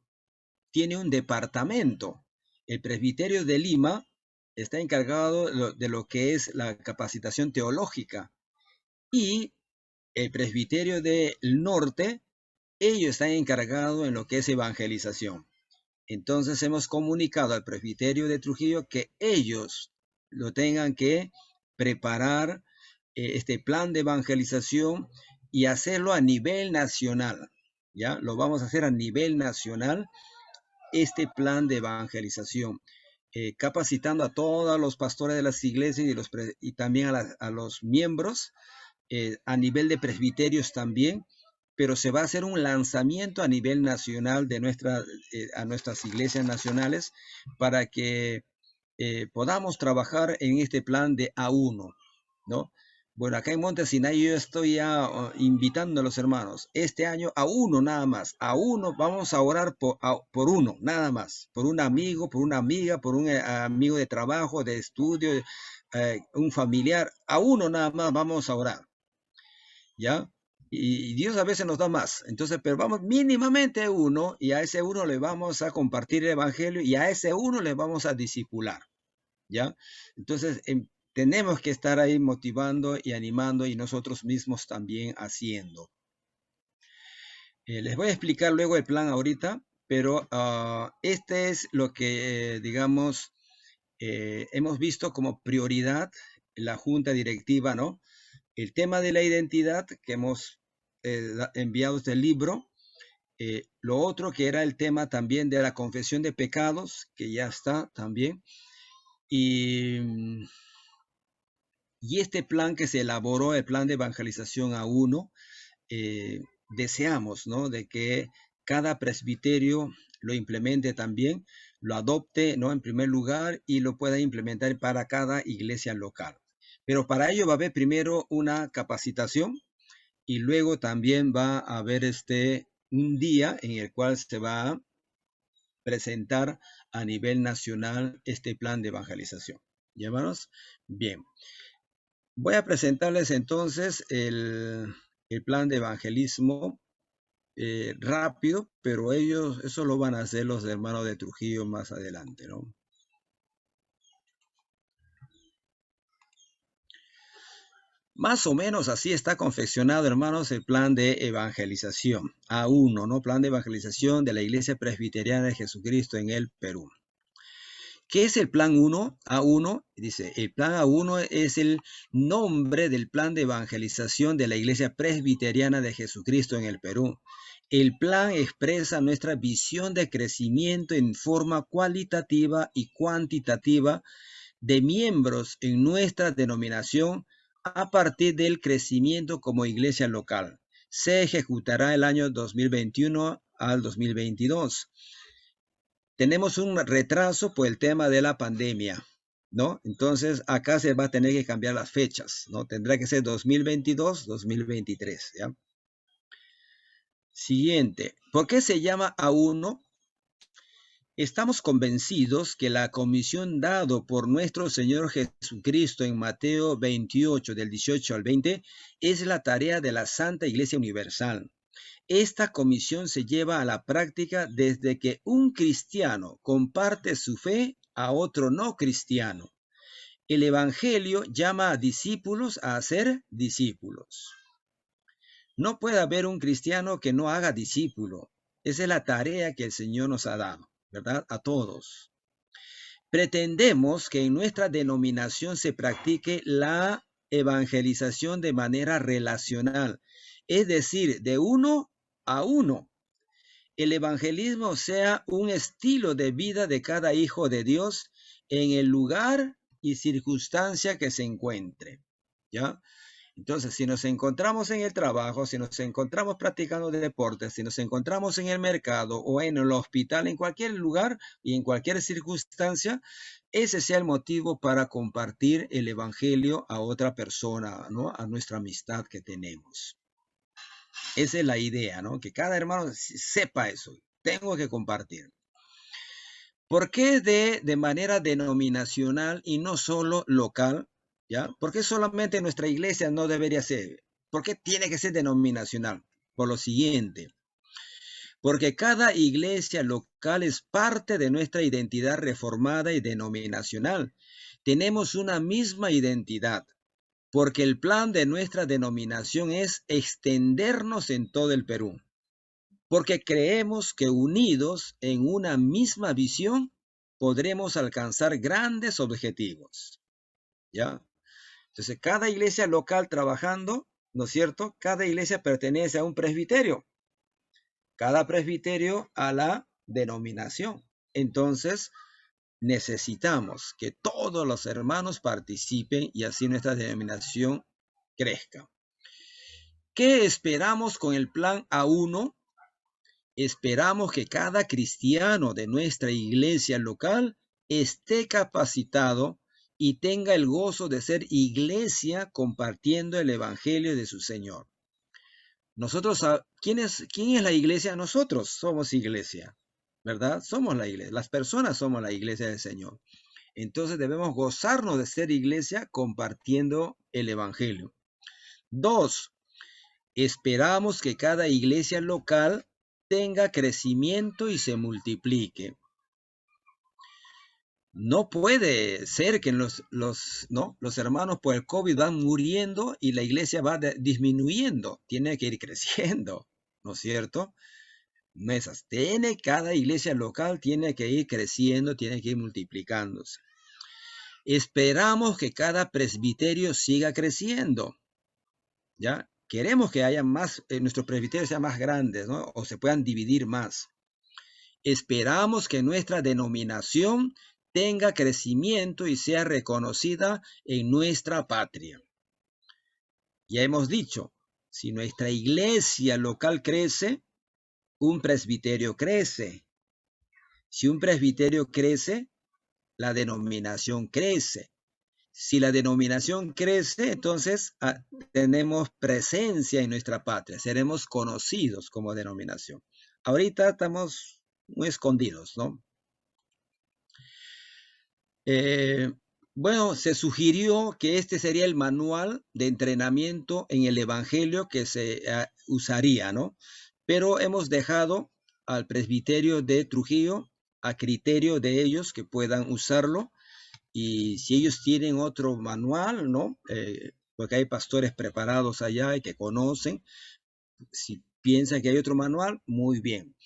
tiene un departamento. El presbiterio de Lima está encargado de lo que es la capacitación teológica y el presbiterio del norte, ellos están encargados en lo que es evangelización. Entonces hemos comunicado al presbiterio de Trujillo que ellos lo tengan que preparar este plan de evangelización y hacerlo a nivel nacional, ¿ya? Lo vamos a hacer a nivel nacional, este plan de evangelización, capacitando a todos los pastores de las iglesias y también a los miembros, a nivel de presbiterios también, pero se va a hacer un lanzamiento a nivel nacional de a nuestras iglesias nacionales para que podamos trabajar en este plan de A1. ¿no? Bueno, acá en Monte Sinaí yo estoy ya invitando a los hermanos. Este año a uno nada más. A uno vamos a orar por uno, nada más. Por un amigo, por una amiga, por un amigo de trabajo, de estudio, un familiar. A uno nada más vamos a orar. ¿Ya? Y Dios a veces nos da más. Entonces, pero vamos mínimamente a uno y a ese uno le vamos a compartir el evangelio y a ese uno le vamos a discipular. ¿Ya? Entonces, tenemos que estar ahí motivando y animando y nosotros mismos también haciendo. Les voy a explicar luego el plan ahorita, pero este es lo que, digamos, hemos visto como prioridad en la junta directiva, ¿no? El tema de la identidad que hemos enviado este libro. Lo otro que era el tema también de la confesión de pecados, que ya está también. Y este plan que se elaboró, el plan de evangelización A1, deseamos, ¿no? De que cada presbiterio lo implemente también, lo adopte, ¿no? En primer lugar y lo pueda implementar para cada iglesia local. Pero para ello va a haber primero una capacitación y luego también va a haber un día en el cual se va a presentar a nivel nacional este plan de evangelización. ¿Ya, hermanos? Bien. Voy a presentarles entonces el plan de evangelismo rápido, pero eso lo van a hacer los hermanos de Trujillo más adelante, ¿no? Más o menos así está confeccionado, hermanos, el plan de evangelización. A1, ¿no? Plan de evangelización de la Iglesia Presbiteriana de Jesucristo en el Perú. ¿Qué es el plan 1? A1, dice, el plan A1 es el nombre del plan de evangelización de la Iglesia Presbiteriana de Jesucristo en el Perú. El plan expresa nuestra visión de crecimiento en forma cualitativa y cuantitativa de miembros en nuestra denominación a partir del crecimiento como iglesia local. Se ejecutará el año 2021 al 2022. Tenemos un retraso por el tema de la pandemia, ¿no? Entonces, acá se va a tener que cambiar las fechas, ¿no? Tendrá que ser 2022, 2023, ¿ya? Siguiente. ¿Por qué se llama A1? Estamos convencidos que la comisión dado por nuestro Señor Jesucristo en Mateo 28, del 18 al 20, es la tarea de la Santa Iglesia Universal. Esta comisión se lleva a la práctica desde que un cristiano comparte su fe a otro no cristiano. El Evangelio llama a discípulos a ser discípulos. No puede haber un cristiano que no haga discípulo. Esa es la tarea que el Señor nos ha dado, ¿verdad? A todos. Pretendemos que en nuestra denominación se practique la evangelización de manera relacional, es decir, de uno a uno. El evangelismo sea un estilo de vida de cada hijo de Dios en el lugar y circunstancia que se encuentre, ¿ya? Entonces, si nos encontramos en el trabajo, si nos encontramos practicando deportes, si nos encontramos en el mercado o en el hospital, en cualquier lugar y en cualquier circunstancia, ese sea el motivo para compartir el evangelio a otra persona, ¿no? A nuestra amistad que tenemos. Esa es la idea, ¿no? Que cada hermano sepa eso. Tengo que compartir. ¿Por qué de manera denominacional y no solo local? ¿Ya? ¿Por qué solamente nuestra iglesia no debería ser? ¿Por qué tiene que ser denominacional? Por lo siguiente. Porque cada iglesia local es parte de nuestra identidad reformada y denominacional. Tenemos una misma identidad. Porque el plan de nuestra denominación es extendernos en todo el Perú. Porque creemos que unidos en una misma visión podremos alcanzar grandes objetivos. ¿Ya? Entonces, cada iglesia local trabajando, ¿no es cierto? Cada iglesia pertenece a un presbiterio. Cada presbiterio a la denominación. Entonces, necesitamos que todos los hermanos participen y así nuestra denominación crezca. ¿Qué esperamos con el plan A1? Esperamos que cada cristiano de nuestra iglesia local esté capacitado y tenga el gozo de ser iglesia compartiendo el evangelio de su Señor. Nosotros, ¿quién es la iglesia? Nosotros somos iglesia, ¿verdad? Somos la iglesia, las personas somos la iglesia del Señor. Entonces debemos gozarnos de ser iglesia compartiendo el evangelio. 2, esperamos que cada iglesia local tenga crecimiento y se multiplique. No puede ser que los hermanos por el COVID van muriendo y la iglesia va disminuyendo. Tiene que ir creciendo, ¿no es cierto? No es así. Cada iglesia local tiene que ir creciendo, tiene que ir multiplicándose. Esperamos que cada presbiterio siga creciendo, ¿ya? Queremos que haya más, nuestros presbiterios sean más grandes, ¿no? O se puedan dividir más. Esperamos que nuestra denominación tenga crecimiento y sea reconocida en nuestra patria. Ya hemos dicho, si nuestra iglesia local crece, un presbiterio crece. Si un presbiterio crece, la denominación crece. Si la denominación crece, entonces tenemos presencia en nuestra patria, seremos conocidos como denominación. Ahorita estamos muy escondidos, ¿no? Bueno, se sugirió que este sería el manual de entrenamiento en el evangelio que se usaría, ¿no? Pero hemos dejado al presbiterio de Trujillo a criterio de ellos que puedan usarlo, y si ellos tienen otro manual, ¿no? Porque hay pastores preparados allá y que conocen, si piensan que hay otro manual, muy bien.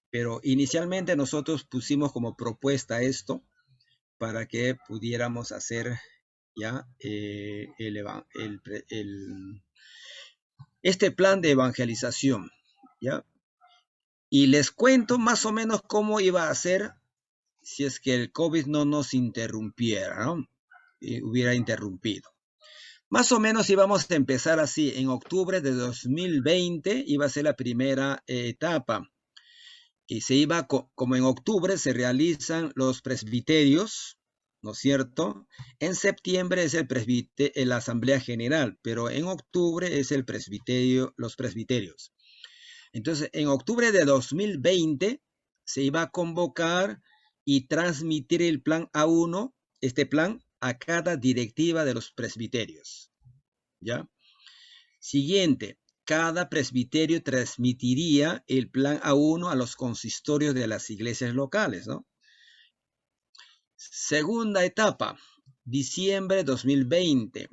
Pero inicialmente nosotros pusimos como propuesta esto, para que pudiéramos hacer ya este plan de evangelización, ¿ya? Y les cuento más o menos cómo iba a ser si es que el COVID no nos interrumpiera, ¿no? Hubiera interrumpido. Más o menos íbamos a empezar así. En octubre de 2020 iba a ser la primera etapa. Y se iba, como en octubre se realizan los presbiterios, ¿no es cierto? En septiembre es la Asamblea General, pero en octubre es el presbiterio, los presbiterios. Entonces, en octubre de 2020 se iba a convocar y transmitir el plan A1, este plan, a cada directiva de los presbiterios, ¿ya? Siguiente. Cada presbiterio transmitiría el plan A1 a los consistorios de las iglesias locales, ¿no? Segunda etapa, diciembre 2020,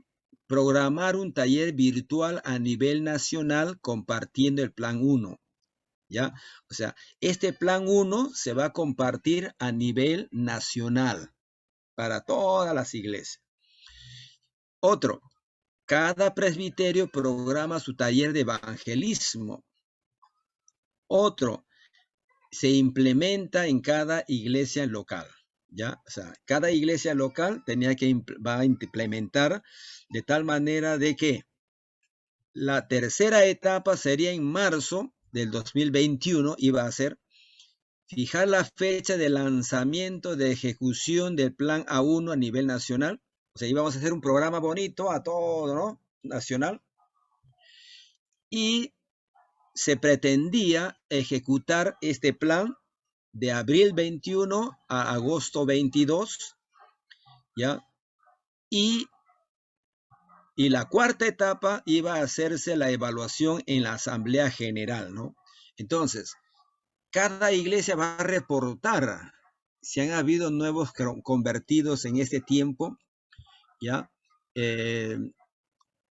programar un taller virtual a nivel nacional compartiendo el plan 1, ¿ya? O sea, este plan 1 se va a compartir a nivel nacional para todas las iglesias. Otro. Cada presbiterio programa su taller de evangelismo. Otro, se implementa en cada iglesia local, ¿ya? O sea, cada iglesia local va a implementar de tal manera de que la tercera etapa sería en marzo del 2021, iba a ser fijar la fecha de lanzamiento de ejecución del plan A1 a nivel nacional. O sea, íbamos a hacer un programa bonito a todo, ¿no? Nacional. Y se pretendía ejecutar este plan de abril 21 a agosto 22, ¿ya? Y la cuarta etapa iba a hacerse la evaluación en la Asamblea General, ¿no? Entonces, cada iglesia va a reportar si han habido nuevos convertidos en este tiempo, ¿ya?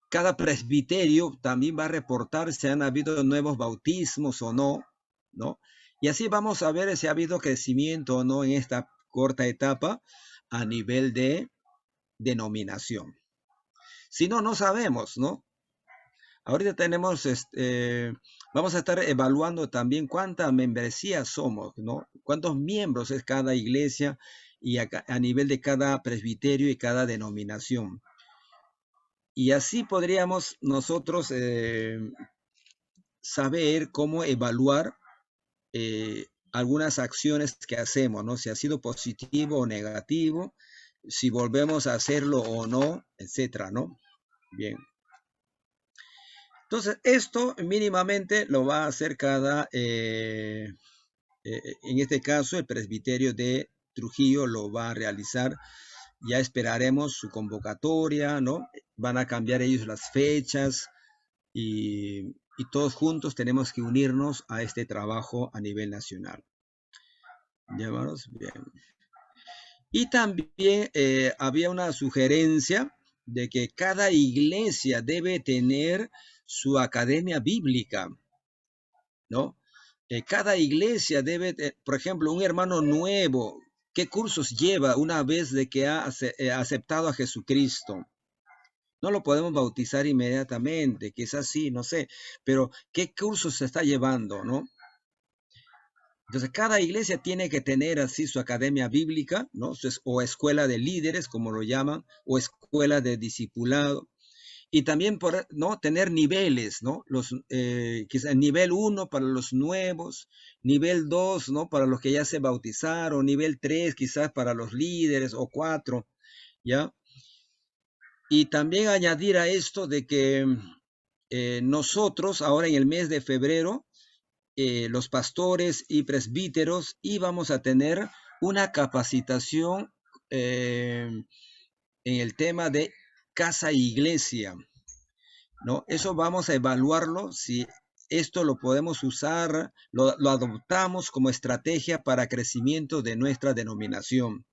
Cada presbiterio también va a reportar si han habido nuevos bautismos o no, ¿no? Y así vamos a ver si ha habido crecimiento o no en esta corta etapa a nivel de denominación. Si no, no sabemos, ¿no? Ahorita tenemos, vamos a estar evaluando también cuánta membresía somos, ¿no? Cuántos miembros es cada iglesia y a nivel de cada presbiterio y cada denominación. Y así podríamos nosotros saber cómo evaluar algunas acciones que hacemos, ¿no? Si ha sido positivo o negativo, si volvemos a hacerlo o no, etcétera, ¿no? Bien. Entonces, esto mínimamente lo va a hacer en este caso, el presbiterio de Trujillo lo va a realizar. Ya esperaremos su convocatoria, ¿no? Van a cambiar ellos las fechas y todos juntos tenemos que unirnos a este trabajo a nivel nacional. ¿Ya, hermanos? Bien. Y también había una sugerencia de que cada iglesia debe tener su academia bíblica, ¿no? Cada iglesia debe, por ejemplo, un hermano nuevo, ¿qué cursos lleva una vez de que ha aceptado a Jesucristo? No lo podemos bautizar inmediatamente, quizás sí, no sé, pero ¿qué cursos se está llevando, no? Entonces, cada iglesia tiene que tener así su academia bíblica, ¿no? O escuela de líderes, como lo llaman, o escuela de discipulado. Y también ¿no? tener niveles, ¿no? Quizás nivel 1 para los nuevos, nivel 2, ¿no? Para los que ya se bautizaron, nivel 3 quizás para los líderes, o 4, ¿ya? Y también añadir a esto de que nosotros ahora en el mes de febrero, los pastores y presbíteros íbamos a tener una capacitación en el tema de casa e iglesia, ¿no? Eso vamos a evaluarlo si esto lo podemos usar, lo adoptamos como estrategia para crecimiento de nuestra denominación.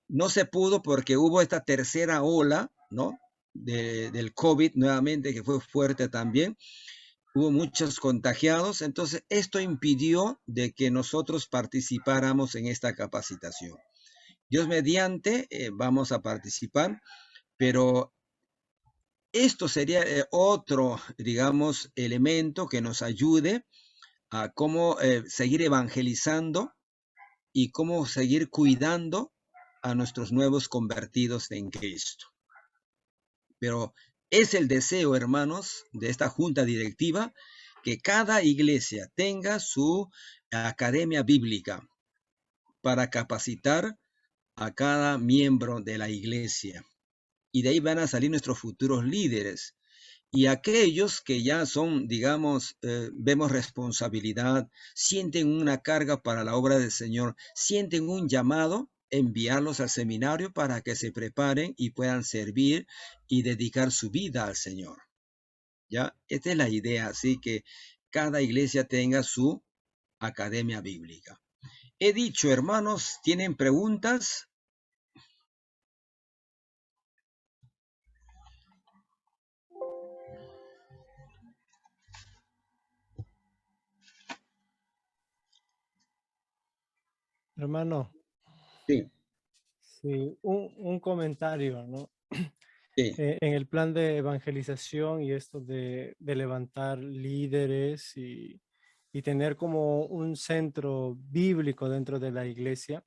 No se pudo porque hubo esta tercera ola, ¿no? Del COVID nuevamente, que fue fuerte también. Hubo muchos contagiados, entonces esto impidió de que nosotros participáramos en esta capacitación. Dios mediante, vamos a participar, pero esto sería otro, digamos, elemento que nos ayude a cómo seguir evangelizando y cómo seguir cuidando a nuestros nuevos convertidos en Cristo. Pero es el deseo, hermanos, de esta junta directiva, que cada iglesia tenga su academia bíblica para capacitar a cada miembro de la iglesia. Y de ahí van a salir nuestros futuros líderes. Y aquellos que ya son, digamos, vemos responsabilidad, sienten una carga para la obra del Señor, sienten un llamado, enviarlos al seminario para que se preparen y puedan servir y dedicar su vida al Señor. ¿Ya? Esta es la idea, así que cada iglesia tenga su academia bíblica. He dicho, hermanos, ¿tienen preguntas? Hermano, Sí, sí, un comentario, ¿no? sí. En el plan de evangelización y esto de levantar líderes y tener como un centro bíblico dentro de la iglesia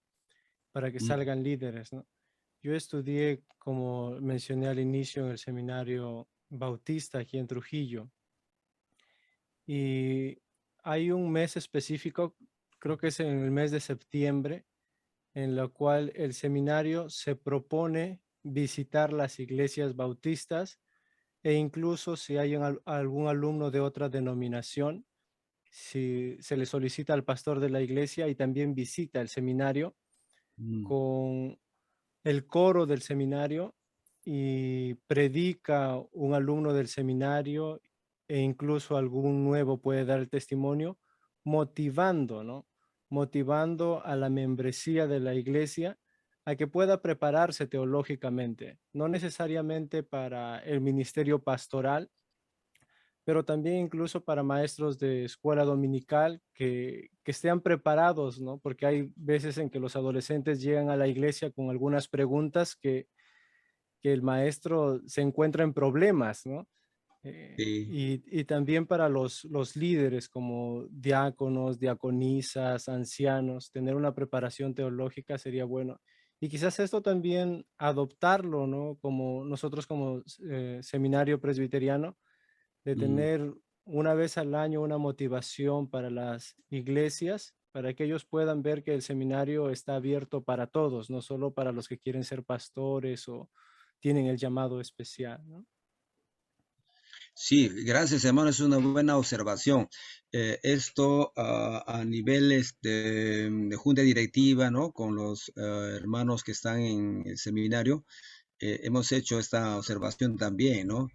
para que Mm, salgan líderes, ¿no? Yo estudié, como mencioné al inicio, en el seminario bautista aquí en Trujillo, y hay un mes específico, creo que es en el mes de septiembre, en la cual el seminario se propone visitar las iglesias bautistas e incluso si hay algún alumno de otra denominación, si se le solicita al pastor de la iglesia y también visita el seminario mm, con el coro del seminario y predica un alumno del seminario e incluso algún nuevo puede dar el testimonio, motivando, ¿no? Motivando a la membresía de la iglesia a que pueda prepararse teológicamente, no necesariamente para el ministerio pastoral, pero también incluso para maestros de escuela dominical que estén preparados, ¿no? Porque hay veces en que los adolescentes llegan a la iglesia con algunas preguntas que el maestro se encuentra en problemas, ¿no? sí. Y también para los líderes como diáconos, diaconisas, ancianos, tener una preparación teológica sería bueno. Y quizás esto también adoptarlo, ¿no? Como nosotros como seminario presbiteriano, de Mm, tener una vez al año una motivación para las iglesias para que ellos puedan ver que el seminario está abierto para todos, no solo para los que quieren ser pastores o tienen el llamado especial, ¿no? Sí, gracias, hermano. Es una buena observación. Esto a niveles de junta directiva, ¿no? Con los hermanos que están en el seminario, hemos hecho esta observación también, ¿no?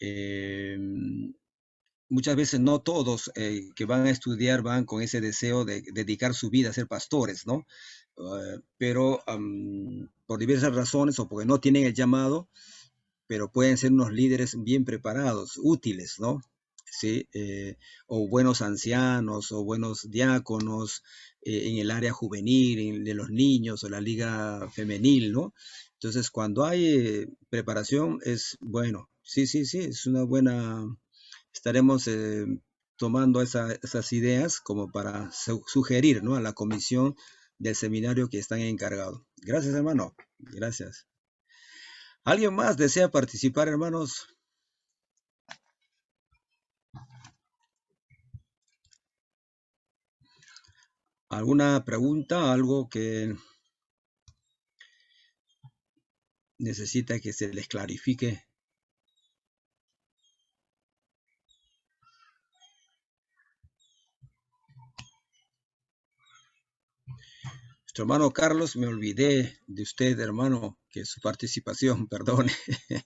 Eh, Muchas veces no todos que van a estudiar van con ese deseo de dedicar su vida a ser pastores, ¿no? Pero por diversas razones o porque no tienen el llamado, pero pueden ser unos líderes bien preparados, útiles, ¿no? Sí, o buenos ancianos o buenos diáconos en el área juvenil, de los niños o la liga femenil, ¿no? Entonces, cuando hay preparación es bueno. Sí, sí, sí, es una buena. Estaremos tomando esas ideas como para sugerir, ¿no? A la comisión del seminario que están encargados. Gracias, hermano. Gracias. ¿Alguien más desea participar, hermanos? ¿Alguna pregunta? ¿Algo que necesita que se les clarifique? Nuestro hermano Carlos, me olvidé de usted, hermano, que su participación, perdone. No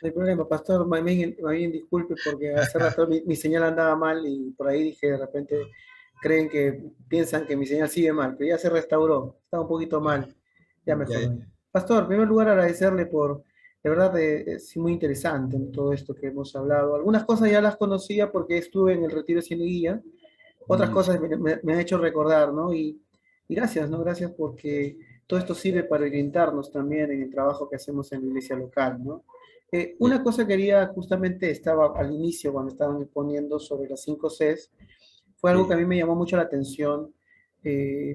hay problema, pastor, más bien disculpe porque hace rato mi señal andaba mal y por ahí dije de repente piensan que mi señal sigue mal, pero ya se restauró, estaba un poquito mal, ya mejoró. Pastor, en primer lugar agradecerle de verdad, es muy interesante en todo esto que hemos hablado. Algunas cosas ya las conocía porque estuve en el retiro de Cieneguía, otras cosas me han hecho recordar, ¿no? Y gracias, ¿no? Gracias porque todo esto sirve para orientarnos también en el trabajo que hacemos en la iglesia local, ¿no? Una cosa quería, justamente estaba al inicio cuando estaban exponiendo sobre las 5 Cs, fue algo que a mí me llamó mucho la atención,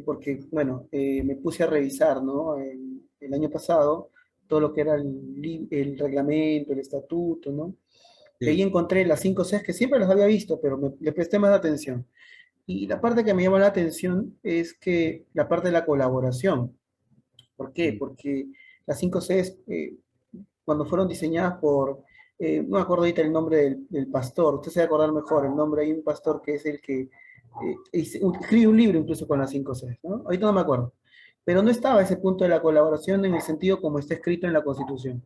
porque, bueno, me puse a revisar, ¿no? El año pasado, todo lo que era el reglamento, el estatuto, ¿no? Y ahí encontré las 5 Cs que siempre las había visto, pero le presté más atención. Y la parte que me llamó la atención es que la parte de la colaboración. ¿Por qué? Porque las 5 Cs, cuando fueron diseñadas no me acuerdo ahorita el nombre del pastor, usted se va a acordar mejor el nombre, hay un pastor que es el que escribe un libro incluso con las 5 Cs, ¿no? Ahorita no me acuerdo. Pero no estaba ese punto de la colaboración en el sentido como está escrito en la Constitución.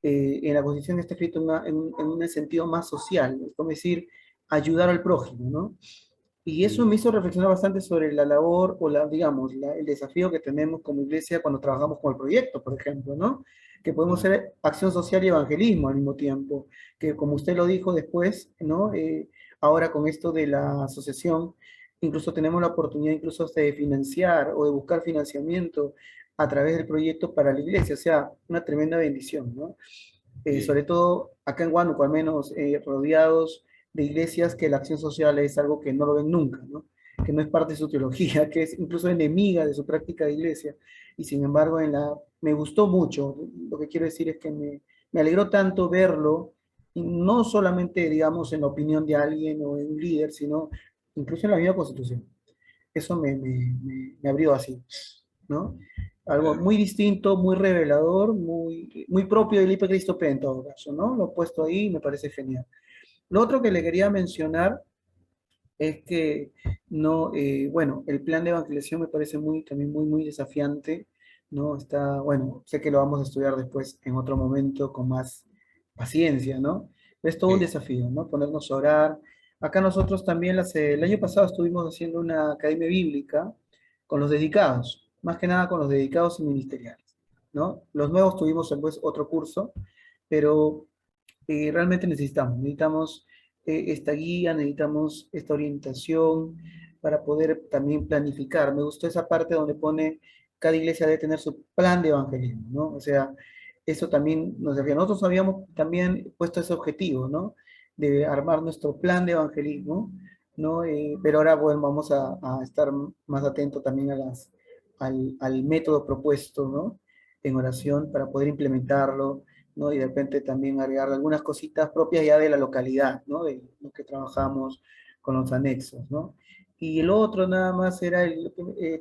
En la Constitución está escrito en un sentido más social, es como decir, ayudar al prójimo, ¿no? Y eso me hizo reflexionar bastante sobre la labor o digamos, el desafío que tenemos como iglesia cuando trabajamos con el proyecto, por ejemplo, ¿no? Que podemos hacer acción social y evangelismo al mismo tiempo, que como usted lo dijo después, ¿no? Ahora con esto de la asociación, incluso tenemos la oportunidad incluso de financiar o de buscar financiamiento a través del proyecto para la iglesia, o sea, una tremenda bendición, ¿no? Sobre todo acá en Huánuco, al menos rodeados de iglesias que la acción social es algo que no lo ven nunca, ¿no? Que no es parte de su teología, que es incluso enemiga de su práctica de iglesia. Y sin embargo, me gustó mucho. Lo que quiero decir es que me alegró tanto verlo, y no solamente, digamos, en la opinión de alguien o en un líder, sino incluso en la misma Constitución. Eso me abrió así, ¿no? Algo muy distinto, muy revelador, muy propio del IPCRISTOP en todo caso, ¿no? Lo he puesto ahí y me parece genial. Lo otro que le quería mencionar es que no, bueno, el plan de evangelización me parece también muy desafiante, ¿no? Está, bueno, sé que lo vamos a estudiar después en otro momento con más paciencia, ¿no? Es todo un desafío, ¿no? Ponernos a orar. Acá nosotros también, el año pasado estuvimos haciendo una academia bíblica con los dedicados, más que nada con los dedicados y ministeriales, ¿no? Los nuevos tuvimos después otro curso, pero realmente necesitamos esta guía, necesitamos esta orientación para poder también planificar. Me gustó esa parte donde pone cada iglesia debe tener su plan de evangelismo, ¿no? O sea, eso también nos decía. Nosotros habíamos también puesto ese objetivo, ¿no? De armar nuestro plan de evangelismo, ¿no? Pero ahora, bueno, vamos a estar más atentos también al método propuesto, ¿no? En oración para poder implementarlo, ¿no? Y de repente también agregar algunas cositas propias ya de la localidad, ¿no? De los que trabajamos con los anexos, ¿no? Y el otro nada más era,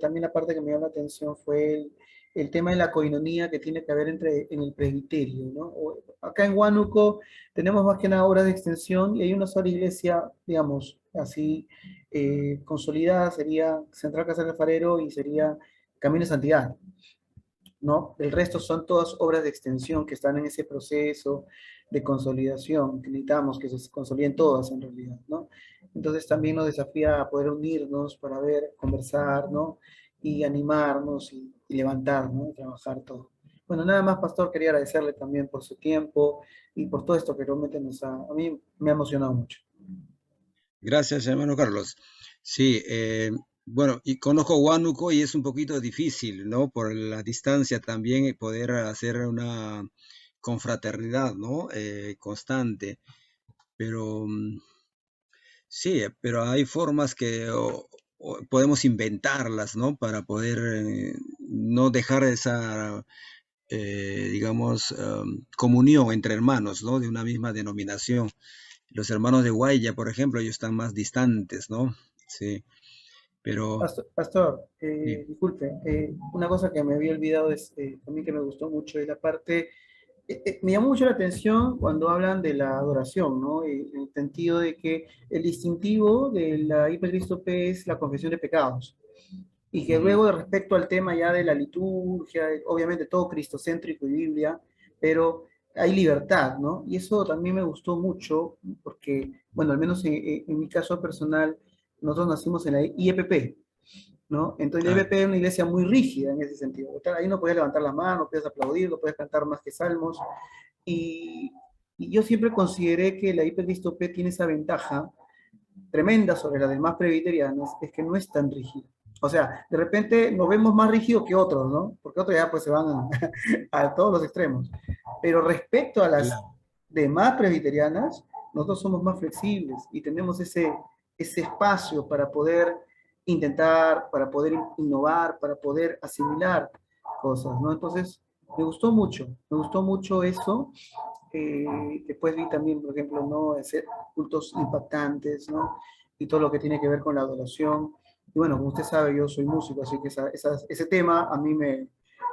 también la parte que me llamó la atención fue el tema de la coinonía que tiene que haber en el presbiterio, ¿no? Acá en Huánuco tenemos más que nada obras de extensión y hay una sola iglesia, digamos, así consolidada, sería Central Casa del Alfarero y sería Camino de Santidad, ¿no? El resto son todas obras de extensión que están en ese proceso de consolidación, que necesitamos que se consoliden todas en realidad, ¿no? Entonces también nos desafía a poder unirnos para ver, conversar, ¿no? Y animarnos y levantar, ¿no? Y trabajar todo. Bueno, nada más, Pastor, quería agradecerle también por su tiempo y por todo esto que realmente a mí me ha emocionado mucho. Gracias, hermano Carlos. Sí, bueno, y conozco Huánuco y es un poquito difícil, ¿no? Por la distancia también poder hacer una confraternidad, ¿no? Constante. Pero sí, pero hay formas que podemos inventarlas, ¿no? Para poder no dejar esa, digamos, comunión entre hermanos, ¿no? De una misma denominación. Los hermanos de Guaya, por ejemplo, ellos están más distantes, ¿no? Sí, pero Pastor, sí. disculpe, una cosa que me había olvidado es, también que me gustó mucho, es la parte me llamó mucho la atención cuando hablan de la adoración, ¿no? En el sentido de que el distintivo de la Hipercristo-P es la confesión de pecados. Y que luego, de respecto al tema ya de la liturgia, obviamente todo cristocéntrico y Biblia, pero hay libertad, ¿no? Y eso también me gustó mucho, porque, bueno, al menos en mi caso personal, nosotros nacimos en la IEPP, ¿no? Entonces la Ah, IBP es una iglesia muy rígida en ese sentido. Ahí no podías levantar las manos, no podías aplaudir, no podías cantar más que salmos. Y, y yo siempre consideré que la Hipercristo P tiene esa ventaja tremenda sobre las demás presbiterianas, es que no es tan rígida. O sea, de repente nos vemos más rígidos que otros, ¿no? Porque otros ya pues se van a todos los extremos. Pero respecto a las claro, demás presbiterianas, nosotros somos más flexibles y tenemos ese espacio para poder intentar, para poder innovar, para poder asimilar cosas, ¿no? Entonces, me gustó mucho eso. Después vi también, por ejemplo, ¿no? Hacer cultos impactantes, ¿no? Y todo lo que tiene que ver con la adoración. Y bueno, como usted sabe, yo soy músico, así que ese tema a mí me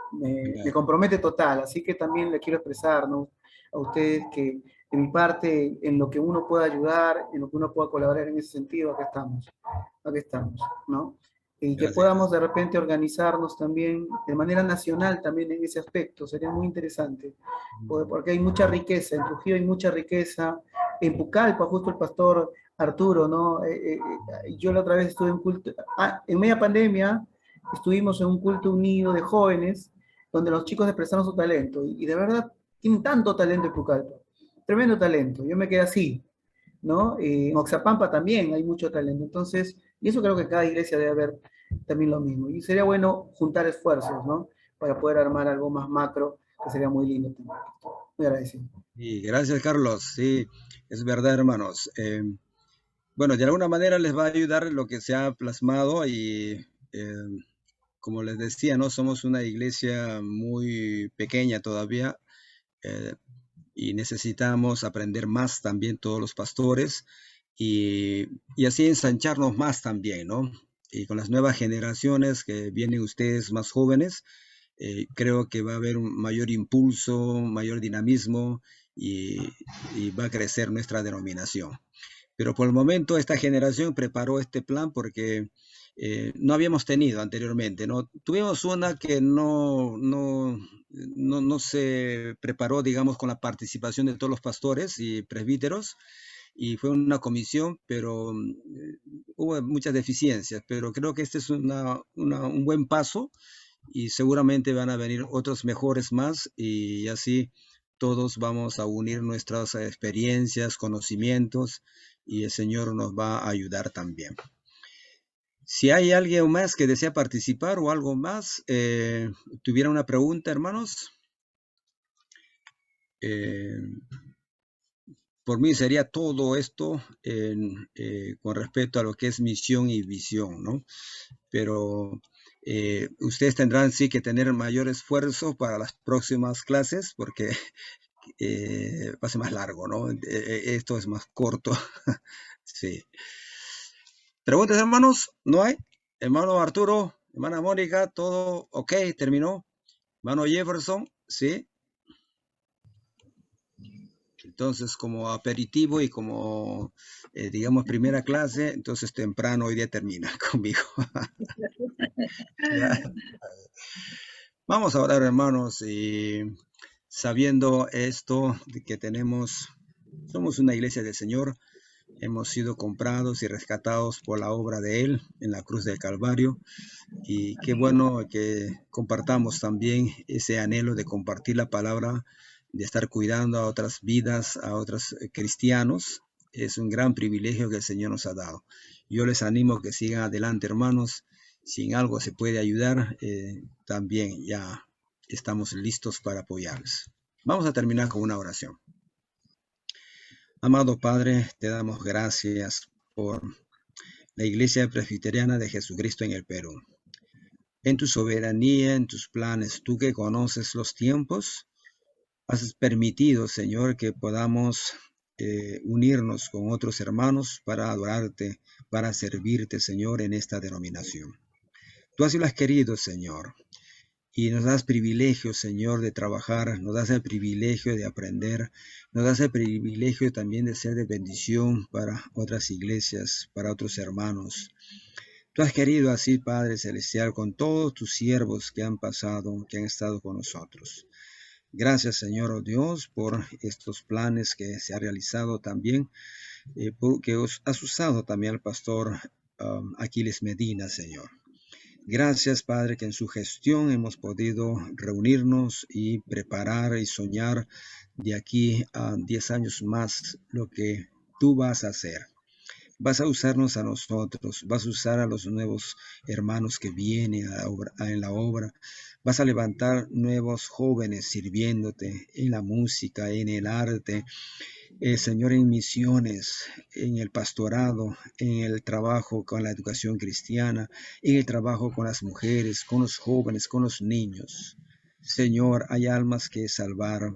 claro. compromete total. Así que también le quiero expresar, ¿no? A ustedes que de mi parte, en lo que uno pueda ayudar, en lo que uno pueda colaborar en ese sentido, acá estamos, ¿no? Y que Gracias, podamos gracias. de repente organizarnos también de manera nacional también en ese aspecto, sería muy interesante, porque hay mucha riqueza, en Trujillo hay mucha riqueza, en Pucallpa, justo el pastor Arturo, ¿no? Yo la otra vez estuve en culto, en media pandemia, estuvimos en un culto unido de jóvenes, donde los chicos expresaron su talento, y de verdad tienen tanto talento en Pucallpa, tremendo talento, yo me quedé así, ¿no? En Oxapampa también hay mucho talento, entonces, y eso creo que cada iglesia debe haber también lo mismo, y sería bueno juntar esfuerzos, ¿no? Para poder armar algo más macro, que sería muy lindo también. Muy agradecido. Y gracias, Carlos. Sí, es verdad, hermanos. Bueno, de alguna manera les va a ayudar lo que se ha plasmado y como les decía, no somos una iglesia muy pequeña todavía. eh, y necesitamos aprender más también todos los pastores y así ensancharnos más también, ¿no? Y con las nuevas generaciones que vienen ustedes más jóvenes, creo que va a haber un mayor impulso, mayor dinamismo y va a crecer nuestra denominación. Pero por el momento esta generación preparó este plan porque no habíamos tenido anteriormente, ¿no? Tuvimos una que no se preparó, digamos, con la participación de todos los pastores y presbíteros, y fue una comisión, pero hubo muchas deficiencias, pero creo que este es un buen paso y seguramente van a venir otros mejores más y así todos vamos a unir nuestras experiencias, conocimientos y el Señor nos va a ayudar también. Si hay alguien más que desea participar o algo más, tuviera una pregunta, hermanos. Por mí sería todo esto con respecto a lo que es misión y visión, ¿no? Pero ustedes tendrán sí que tener mayor esfuerzo para las próximas clases porque va a ser más largo, ¿no? Esto es más corto. Sí. ¿Preguntas, hermanos? ¿No hay? Hermano Arturo, hermana Mónica, todo ok, terminó. Hermano Jefferson, sí. Entonces, como aperitivo y como, digamos, primera clase, entonces temprano hoy día termina conmigo. Ya. Vamos a orar, hermanos, y sabiendo esto, de que somos una iglesia del Señor, hemos sido comprados y rescatados por la obra de Él en la cruz del Calvario. Y qué bueno que compartamos también ese anhelo de compartir la palabra, de estar cuidando a otras vidas, a otros cristianos. Es un gran privilegio que el Señor nos ha dado. Yo les animo a que sigan adelante, hermanos. Si en algo se puede ayudar, también ya estamos listos para apoyarles. Vamos a terminar con una oración. Amado Padre, te damos gracias por la Iglesia Presbiteriana de Jesucristo en el Perú. En tu soberanía, en tus planes, tú que conoces los tiempos, has permitido, Señor, que podamos unirnos con otros hermanos para adorarte, para servirte, Señor, en esta denominación. Tú así lo has querido, Señor, y nos das privilegio, Señor, de trabajar, nos das el privilegio de aprender, nos das el privilegio también de ser de bendición para otras iglesias, para otros hermanos. Tú has querido así, Padre Celestial, con todos tus siervos que han pasado, que han estado con nosotros. Gracias, Señor, oh Dios, por estos planes que se ha realizado también, porque has usado también al pastor Aquiles Medina, Señor. Gracias, Padre, que en su gestión hemos podido reunirnos y preparar y soñar de aquí a 10 años más lo que tú vas a hacer. Vas a usarnos a nosotros, vas a usar a los nuevos hermanos que vienen en la obra, vas a levantar nuevos jóvenes sirviéndote en la música, en el arte, Señor, en misiones, en el pastorado, en el trabajo con la educación cristiana, en el trabajo con las mujeres, con los jóvenes, con los niños. Señor, hay almas que salvar.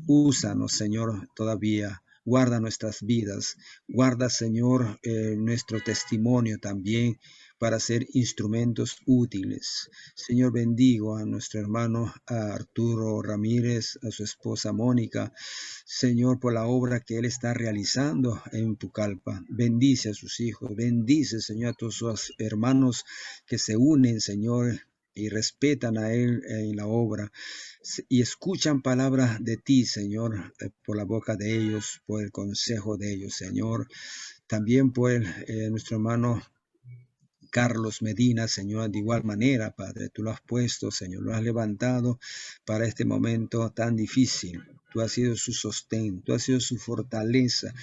Úsanos, Señor, todavía. Guarda nuestras vidas. Guarda, Señor, nuestro testimonio también para ser instrumentos útiles. Señor, bendigo a nuestro hermano a Arturo Ramírez, a su esposa Mónica. Señor, por la obra que él está realizando en Pucallpa. Bendice a sus hijos. Bendice, Señor, a todos sus hermanos que se unen, Señor, y respetan a Él en la obra y escuchan palabras de ti, Señor, por la boca de ellos, por el consejo de ellos, Señor. También por nuestro hermano Carlos Medina, Señor, de igual manera, Padre, tú lo has puesto, Señor, lo has levantado para este momento tan difícil. Tú has sido su sostén, tú has sido su fortaleza.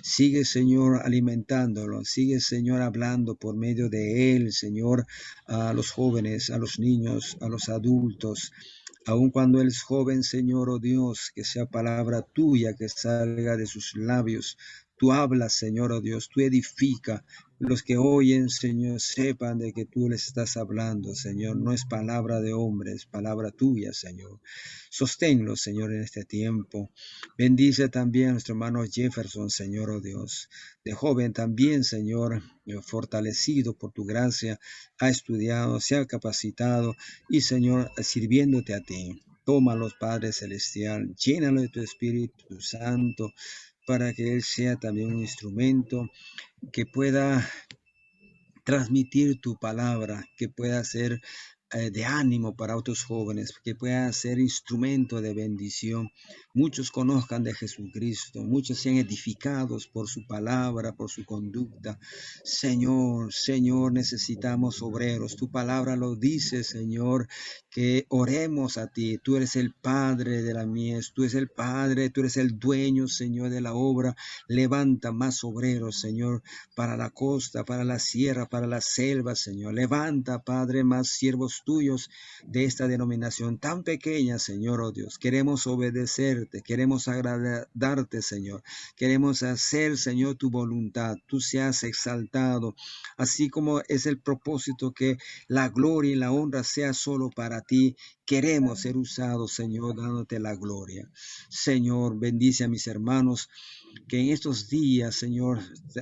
Sigue, Señor, alimentándolo. Sigue, Señor, hablando por medio de él, Señor, a los jóvenes, a los niños, a los adultos. Aun cuando él es joven, Señor, oh Dios, que sea palabra tuya que salga de sus labios. Tú hablas, Señor, oh Dios, tú edifica. Los que oyen, Señor, sepan de que tú les estás hablando, Señor. No es palabra de hombre, es palabra tuya, Señor. Sosténlo, Señor, en este tiempo. Bendice también a nuestro hermano Jefferson, Señor, oh Dios. De joven también, Señor, fortalecido por tu gracia, ha estudiado, se ha capacitado y, Señor, sirviéndote a ti. Tómalos, Padre Celestial, llénalo de tu Espíritu Santo para que Él sea también un instrumento que pueda transmitir tu palabra, que pueda ser de ánimo para otros jóvenes, que pueda ser instrumento de bendición. Muchos conozcan de Jesucristo, muchos sean edificados por su palabra, por su conducta. Señor, Señor, necesitamos obreros. Tu palabra lo dice, Señor, que oremos a ti. Tú eres el Padre de la mies, tú eres el Padre, tú eres el dueño, Señor, de la obra. Levanta más obreros, Señor, para la costa, para la sierra, para la selva, Señor. Levanta, Padre, más siervos tuyos de esta denominación tan pequeña, Señor, oh Dios. Queremos obedecerte, queremos agradarte, Señor. Queremos hacer, Señor, tu voluntad. Tú seas exaltado, así como es el propósito que la gloria y la honra sea solo para ti Queremos ser usados, Señor, dándote la gloria. Señor, bendice a mis hermanos que en estos días, Señor,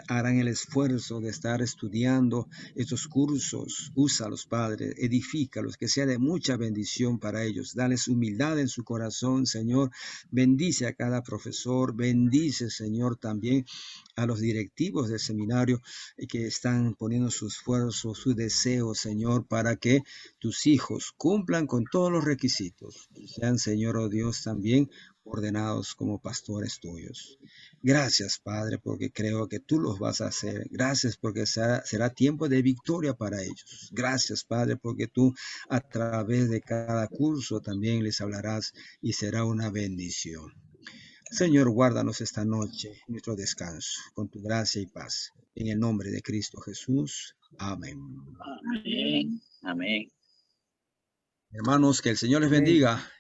harán el esfuerzo de estar estudiando estos cursos. Úsalos, Padre, edifícalos, que sea de mucha bendición para ellos. Dales humildad en su corazón, Señor. Bendice a cada profesor, bendice, Señor, también a los directivos del seminario que están poniendo su esfuerzo, su deseo, Señor, para que tus hijos cumplan con todos los requisitos. Sean, Señor, oh Dios, también ordenados como pastores tuyos. Gracias, Padre, porque creo que tú los vas a hacer. Gracias porque será tiempo de victoria para ellos. Gracias, Padre, porque tú a través de cada curso también les hablarás y será una bendición. Señor, guárdanos esta noche, nuestro descanso, con tu gracia y paz. En el nombre de Cristo Jesús. Amén. Amén. Amén. Hermanos, que el Señor les Amén. bendiga.